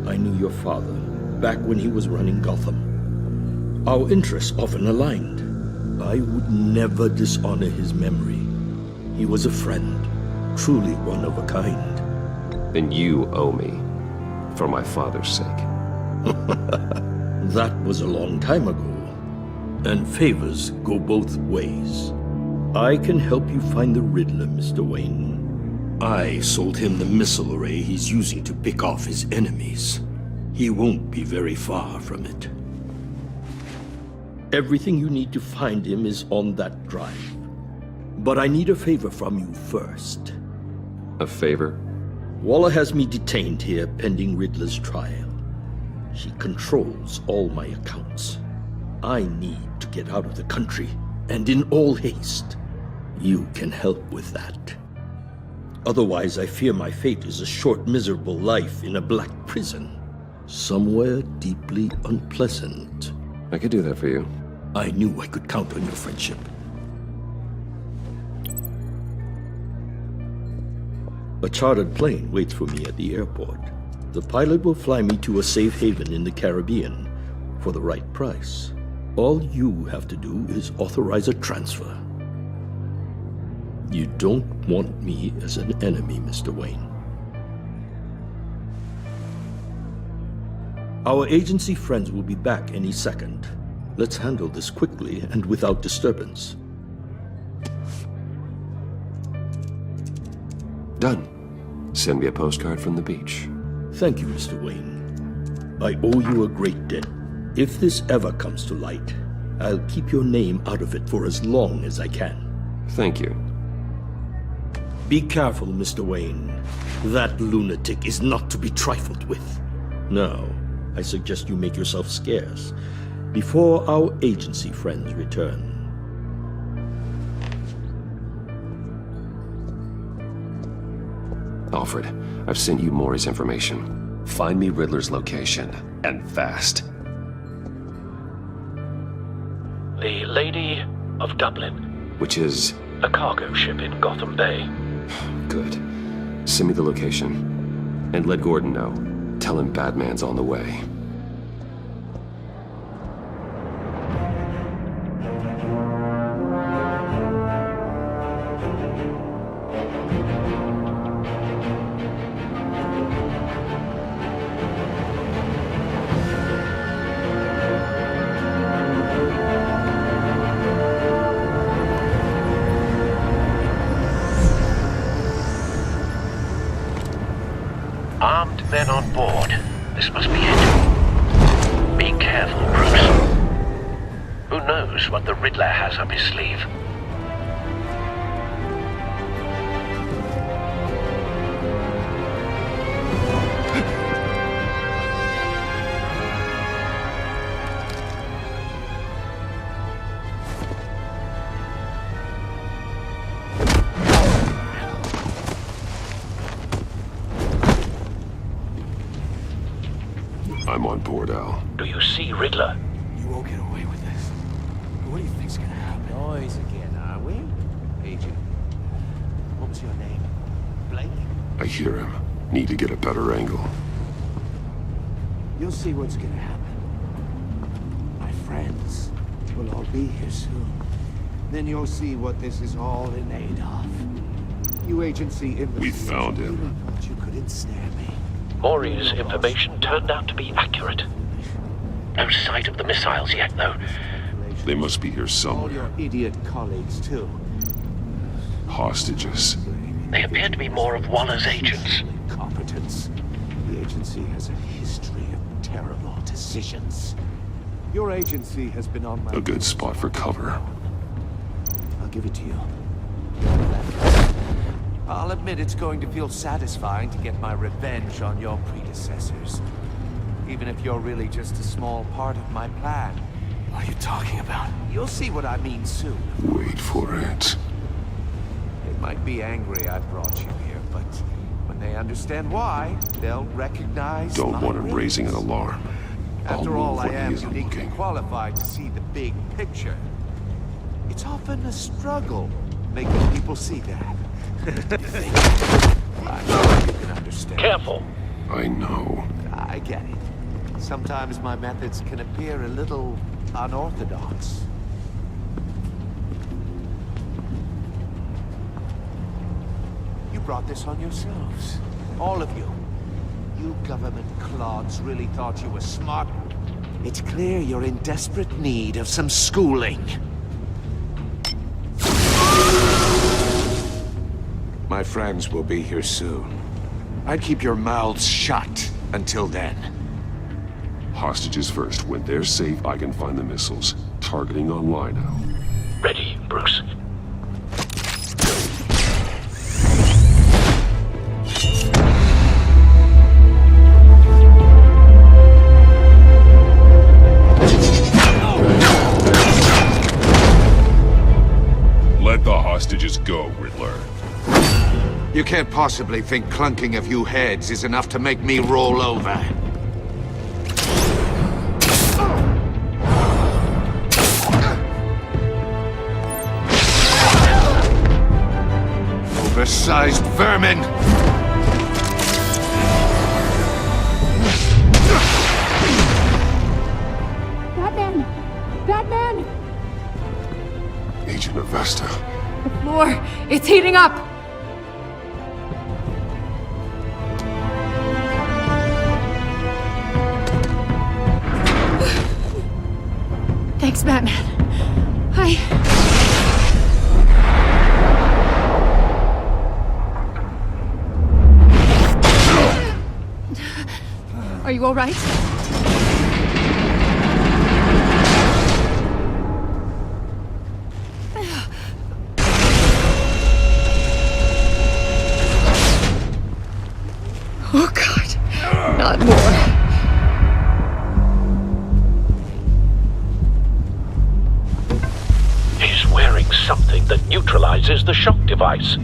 S20: I knew your father back when he was running Gotham. Our interests often aligned. I would never dishonor his memory. He was a friend, truly one of a kind.
S1: Then you owe me, for my father's sake.
S20: That was a long time ago. And favors go both ways. I can help you find the Riddler, Mr. Wayne. I sold him the missile array he's using to pick off his enemies. He won't be very far from it. Everything you need to find him is on that drive. But I need a favor from you first.
S1: A favor?
S20: Waller has me detained here pending Riddler's trial. She controls all my accounts. I need to get out of the country, and in all haste. You can help with that. Otherwise, I fear my fate is a short, miserable life in a black prison. Somewhere deeply unpleasant.
S1: I could do that for you.
S20: I knew I could count on your friendship. A chartered plane waits for me at the airport. The pilot will fly me to a safe haven in the Caribbean for the right price. All you have to do is authorize a transfer. You don't want me as an enemy, Mr. Wayne. Our agency friends will be back any second. Let's handle this quickly and without disturbance.
S1: Done. Send me a postcard from the beach.
S20: Thank you, Mr. Wayne. I owe you a great debt. If this ever comes to light, I'll keep your name out of it for as long as I can.
S1: Thank you.
S20: Be careful, Mr. Wayne. That lunatic is not to be trifled with. Now, I suggest you make yourself scarce before our agency friends return.
S1: Alfred, I've sent you Mori's information. Find me Riddler's location, and fast.
S4: The Lady of Dublin.
S1: Which is?
S4: A cargo ship in Gotham Bay.
S1: Good. Send me the location. And let Gordon know. Tell him Batman's on the way.
S4: knows what the Riddler has up his sleeve.
S8: I'm on board, Al.
S4: Do you see Riddler?
S17: You won't get away with this. What do you think's gonna happen?
S18: Noise again, are we? Agent. What was your name? Blake?
S8: I hear him. Need to get a better angle.
S9: You'll see what's gonna happen. My friends will all be here soon. Then you'll see what this is all in aid of. You agency imbeciles.
S8: We found him.
S9: Really thought you could ensnare me.
S4: Maury's information turned out to be accurate. No sight of the missiles yet, though.
S8: They must be here
S9: All
S8: somewhere.
S9: your idiot colleagues, too.
S8: Hostages.
S4: They appear to be more of Waller's agents.
S9: Incompetence. The agency has a history of terrible decisions. Your agency has been on my...
S8: A good spot for cover.
S9: I'll give it to you. I'll admit it's going to feel satisfying to get my revenge on your predecessors. Even if you're really just a small part of my plan.
S17: What are you talking about?
S9: You'll see what I mean soon.
S8: Wait for it.
S9: They might be angry I brought you here, but when they understand why, they'll recognize
S8: Don't
S9: my
S8: want him
S9: ways.
S8: raising an alarm.
S9: After
S8: I'll
S9: all,
S8: move
S9: I
S8: when he
S9: am
S8: isn't
S9: uniquely
S8: looking.
S9: qualified to see the big picture. It's often a struggle making people see that. I know you can understand.
S4: Careful.
S8: I know.
S9: I get it. Sometimes my methods can appear a little unorthodox. You brought this on yourselves. All of you. You government clods really thought you were smart. It's clear you're in desperate need of some schooling.
S6: My friends will be here soon. I'd keep your mouths shut until then.
S8: Hostages first. When they're safe, I can find the missiles. Targeting on Lino.
S4: Ready, Bruce.
S8: Let the hostages go, Riddler.
S6: You can't possibly think clunking a few heads is enough to make me roll over. Oversized vermin!
S21: Batman! Batman!
S8: Agent Avesta.
S21: The floor, it's heating up! Thanks, Batman. Are you all right? Oh, God. Not more.
S4: He's wearing something that neutralizes the shock device.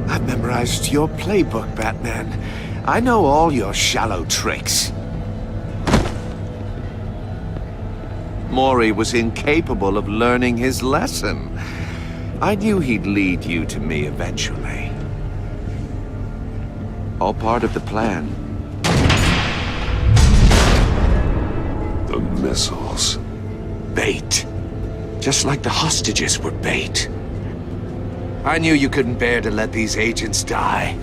S9: I've memorized your playbook, Batman. I know all your shallow tricks. Maury was incapable of learning his lesson. I knew he'd lead you to me eventually. All part of the plan.
S8: The missiles.
S6: Bait. Just like the hostages were bait. I knew you couldn't bear to let these agents die.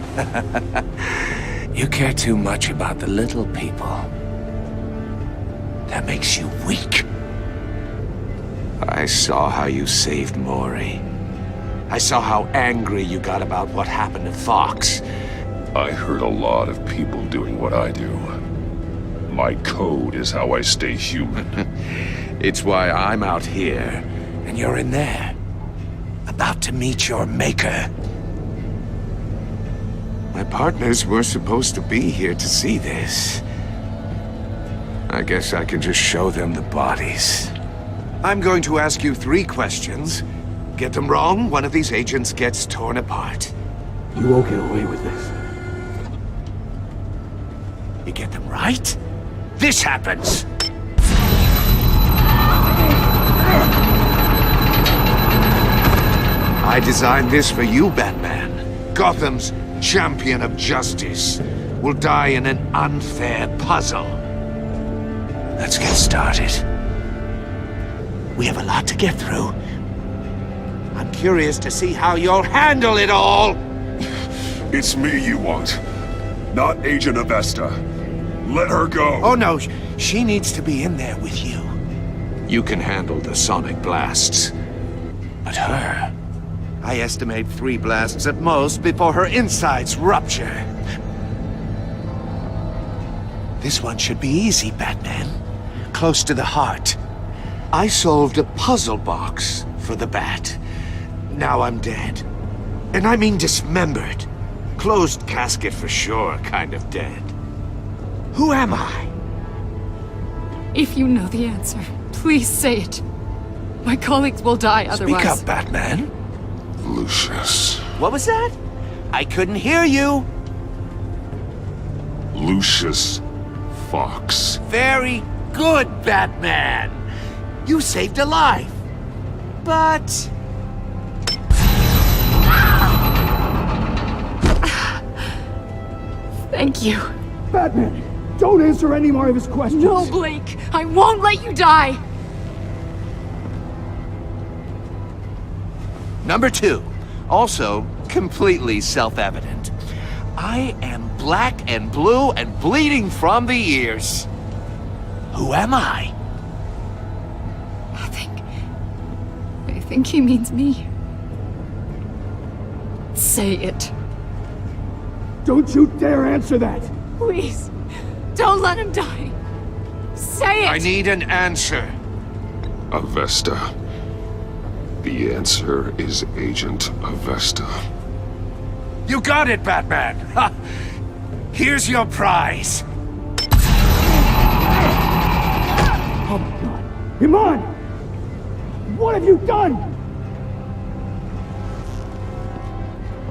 S6: You care too much about the little people. That makes you weak. I saw how you saved Maury. I saw how angry you got about what happened to Fox.
S8: I heard a lot of people doing what I do. My code is how I stay human.
S6: It's why I'm out here, and you're in there. About to meet your maker. My partners were supposed to be here to see this. I guess I can just show them the bodies. I'm going to ask you 3 questions. Get them wrong, one of these agents gets torn apart.
S20: You won't get away with this.
S6: You get them right, this happens! I designed this for you, Batman. Gotham's champion of justice will die in an unfair puzzle. Let's get started. We have a lot to get through. I'm curious to see how you'll handle it all!
S8: It's me you want, not Agent Avesta. Let her go!
S6: Oh no, she needs to be in there with you. You can handle the sonic blasts. But her... I estimate 3 blasts at most before her insides rupture. This one should be easy, Batman. Close to the heart. I solved a puzzle box for the Bat. Now I'm dead. And I mean dismembered. Closed casket for sure, kind of dead. Who am I?
S21: If you know the answer, please say it. My colleagues will die otherwise.
S6: Speak up, Batman.
S8: Lucius.
S6: What was that? I couldn't hear you.
S8: Lucius Fox.
S6: Very good, Batman. You saved a life. But...
S21: Thank you.
S20: Batman, don't answer any more of his questions.
S21: No, Blake. I won't let you die.
S6: Number 2, also completely self-evident. I am black and blue and bleeding from the ears. Who am I?
S21: I think he means me. Say it.
S20: Don't you dare answer that!
S21: Please. Don't let him die. Say it!
S6: I need an answer.
S8: Avesta. The answer is Agent Avesta.
S6: You got it, Batman! Ha! Here's your prize.
S20: Oh my god. Iman! What have you done?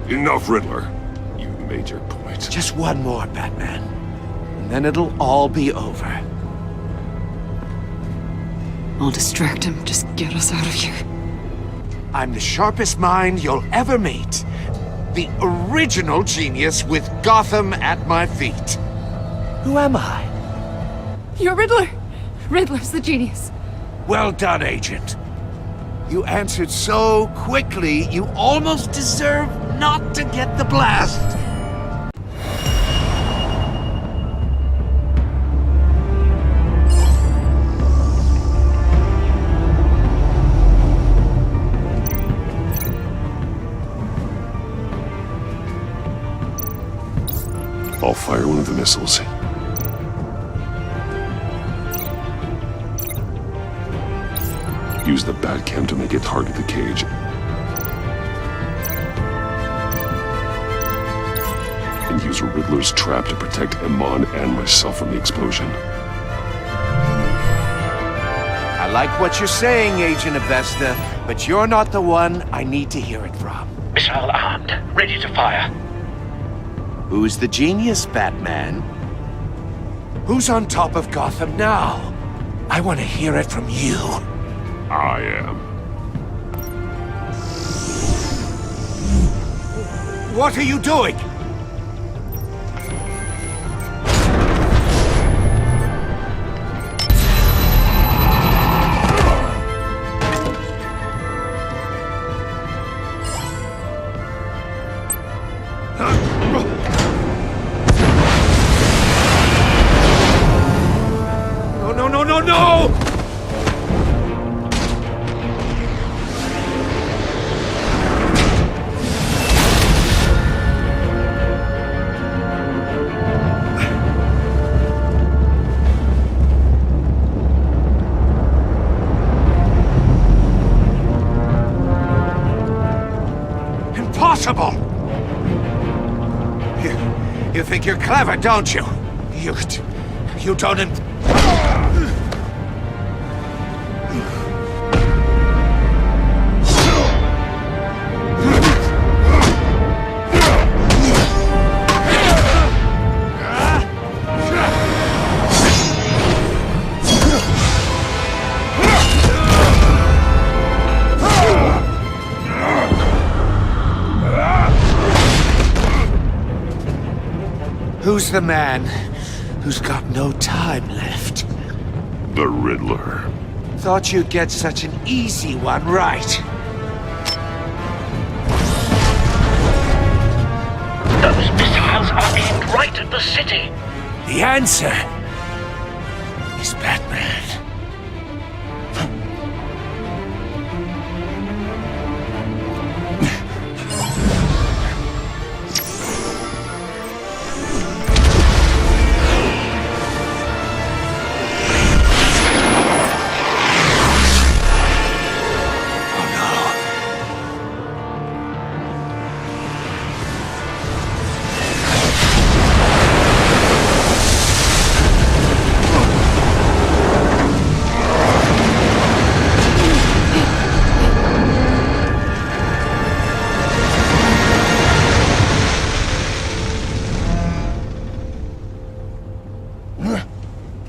S8: Enough, Riddler. You made your point.
S6: Just one more, Batman. And then it'll all be over.
S21: I'll distract him. Just get us out of here.
S6: I'm the sharpest mind you'll ever meet. The original genius with Gotham at my feet. Who am I?
S21: You're Riddler. Riddler's the genius.
S6: Well done, Agent. You answered so quickly, you almost deserve not to get the blast.
S8: I'll fire one of the missiles. Use the Batcam to make it target the cage. And use Riddler's trap to protect Iman and myself from the explosion.
S6: I like what you're saying, Agent Avesta, but you're not the one I need to hear it from.
S18: Missile armed, ready to fire.
S6: Who's the genius, Batman? Who's on top of Gotham now? I want to hear it from you.
S8: I am.
S6: What are you doing? No! untouchable! You think you're clever, don't you? You don't... Who's the man who's got no time left?
S8: The Riddler.
S6: Thought you'd get such an easy one right.
S4: Those missiles are aimed right at the city.
S6: The answer is Batman.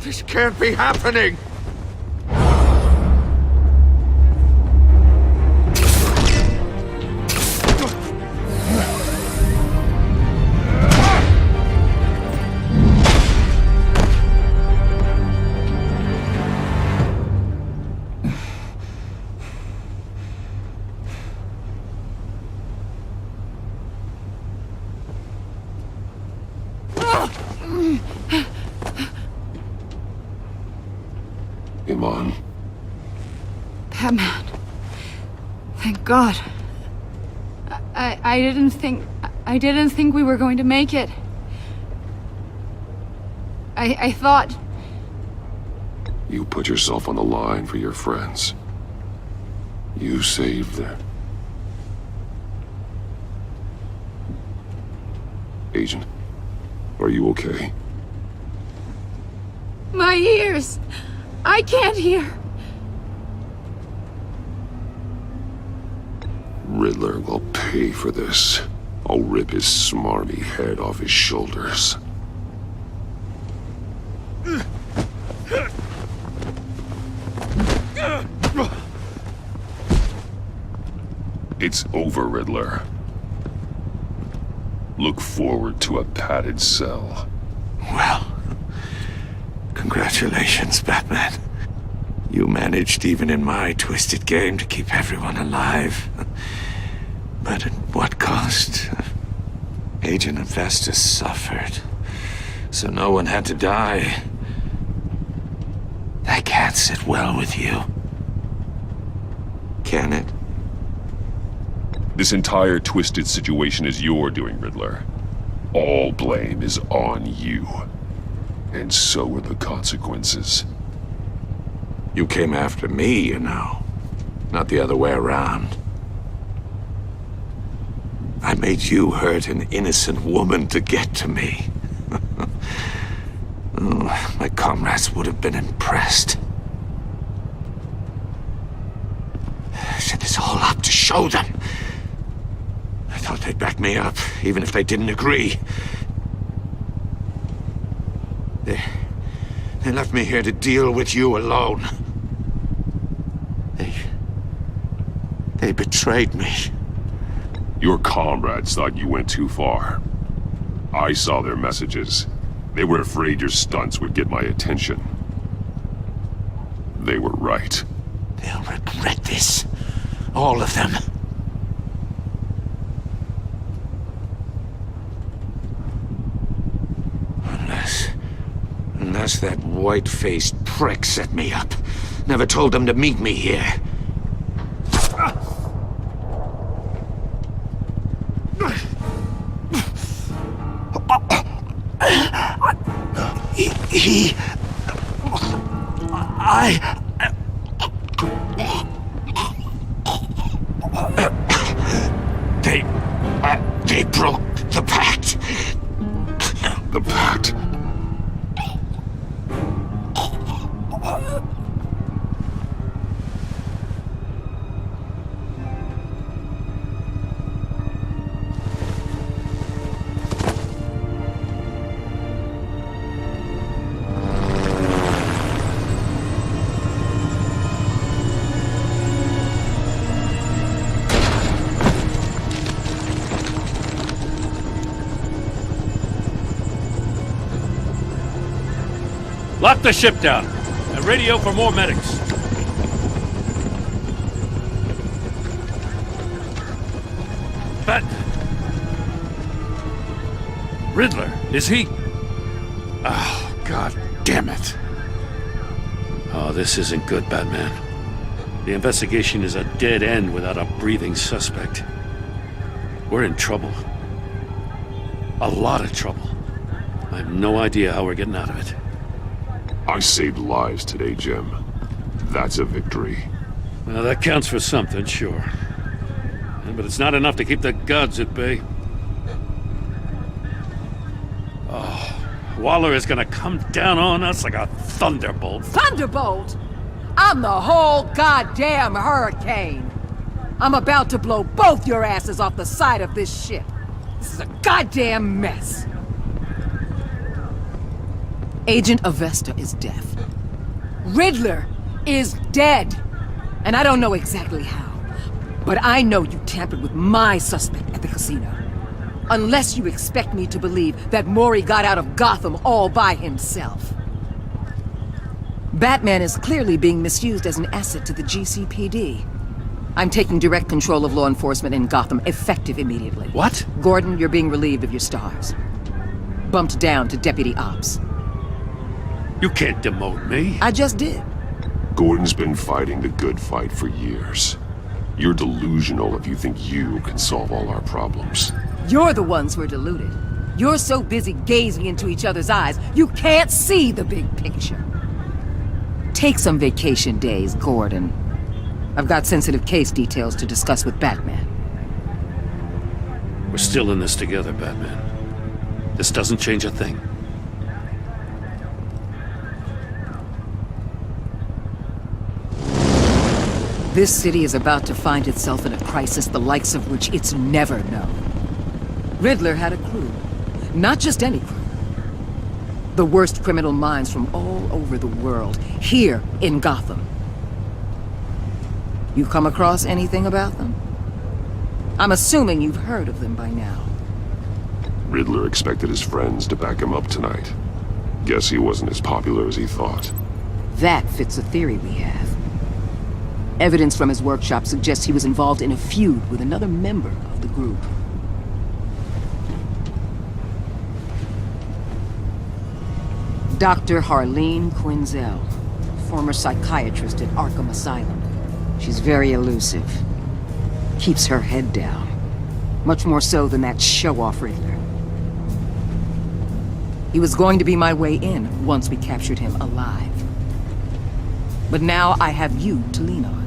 S6: This can't be happening!
S8: Iman.
S21: Batman. Thank God. I didn't think we were going to make it. I thought...
S8: You put yourself on the line for your friends. You saved them. Agent, are you okay?
S21: My ears! I can't hear!
S8: Riddler will pay for this. I'll rip his smarmy head off his shoulders. It's over, Riddler. Look forward to a padded cell.
S6: Well, congratulations, Batman. You managed, even in my twisted game, to keep everyone alive. But at what cost? Agent Infestus suffered, so no one had to die. That can't sit well with you. Can it?
S8: This entire twisted situation is your doing, Riddler. All blame is on you. And so are the consequences.
S6: You came after me, you know. Not the other way around. I made you hurt an innocent woman to get to me. Oh, my comrades would have been impressed. I set this all up to show them. I thought they'd back me up, even if they didn't agree. They left me here to deal with you alone. They betrayed me.
S8: Your comrades thought you went too far. I saw their messages. They were afraid your stunts would get my attention. They were right.
S6: They'll regret this. All of them. Unless that white-faced prick set me up. Never told them to meet me here. They broke the pact.
S8: The pact?
S10: Lock the ship down and radio for more medics. But Riddler, is he? Oh, God damn it. Oh, this isn't good, Batman. The investigation is a dead end without a breathing suspect. We're in trouble. A lot of trouble. I have no idea how we're getting out of it.
S8: I saved lives today, Jim. That's a victory.
S10: Well, that counts for something, sure. Yeah, but it's not enough to keep the gods at bay. Oh, Waller is gonna come down on us like a thunderbolt.
S11: Thunderbolt? I'm the whole goddamn hurricane. I'm about to blow both your asses off the side of this ship. This is a goddamn mess. Agent Avesta is deaf. Riddler is dead. And I don't know exactly how. But I know you tampered with my suspect at the casino. Unless you expect me to believe that Mori got out of Gotham all by himself. Batman is clearly being misused as an asset to the GCPD. I'm taking direct control of law enforcement in Gotham, effective immediately.
S10: What?
S11: Gordon, you're being relieved of your stars. Bumped down to Deputy Ops.
S10: You can't demote me.
S11: I just did.
S8: Gordon's been fighting the good fight for years. You're delusional if you think you can solve all our problems.
S11: You're the ones who are deluded. You're so busy gazing into each other's eyes, you can't see the big picture. Take some vacation days, Gordon. I've got sensitive case details to discuss with Batman.
S10: We're still in this together, Batman. This doesn't change a thing.
S11: This city is about to find itself in a crisis the likes of which it's never known. Riddler had a crew. Not just any crew. The worst criminal minds from all over the world, here in Gotham. You come across anything about them? I'm assuming you've heard of them by now.
S8: Riddler expected his friends to back him up tonight. Guess he wasn't as popular as he thought.
S11: That fits a theory we have. Evidence from his workshop suggests he was involved in a feud with another member of the group. Dr. Harleen Quinzel, former psychiatrist at Arkham Asylum. She's very elusive. Keeps her head down. Much more so than that show-off Riddler. He was going to be my way in once we captured him alive. But now I have you to lean on.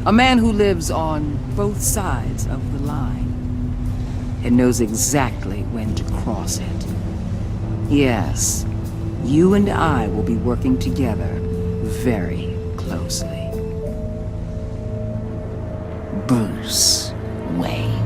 S11: A man who lives on both sides of the line and knows exactly when to cross it. Yes, you and I will be working together very closely. Bruce Wayne.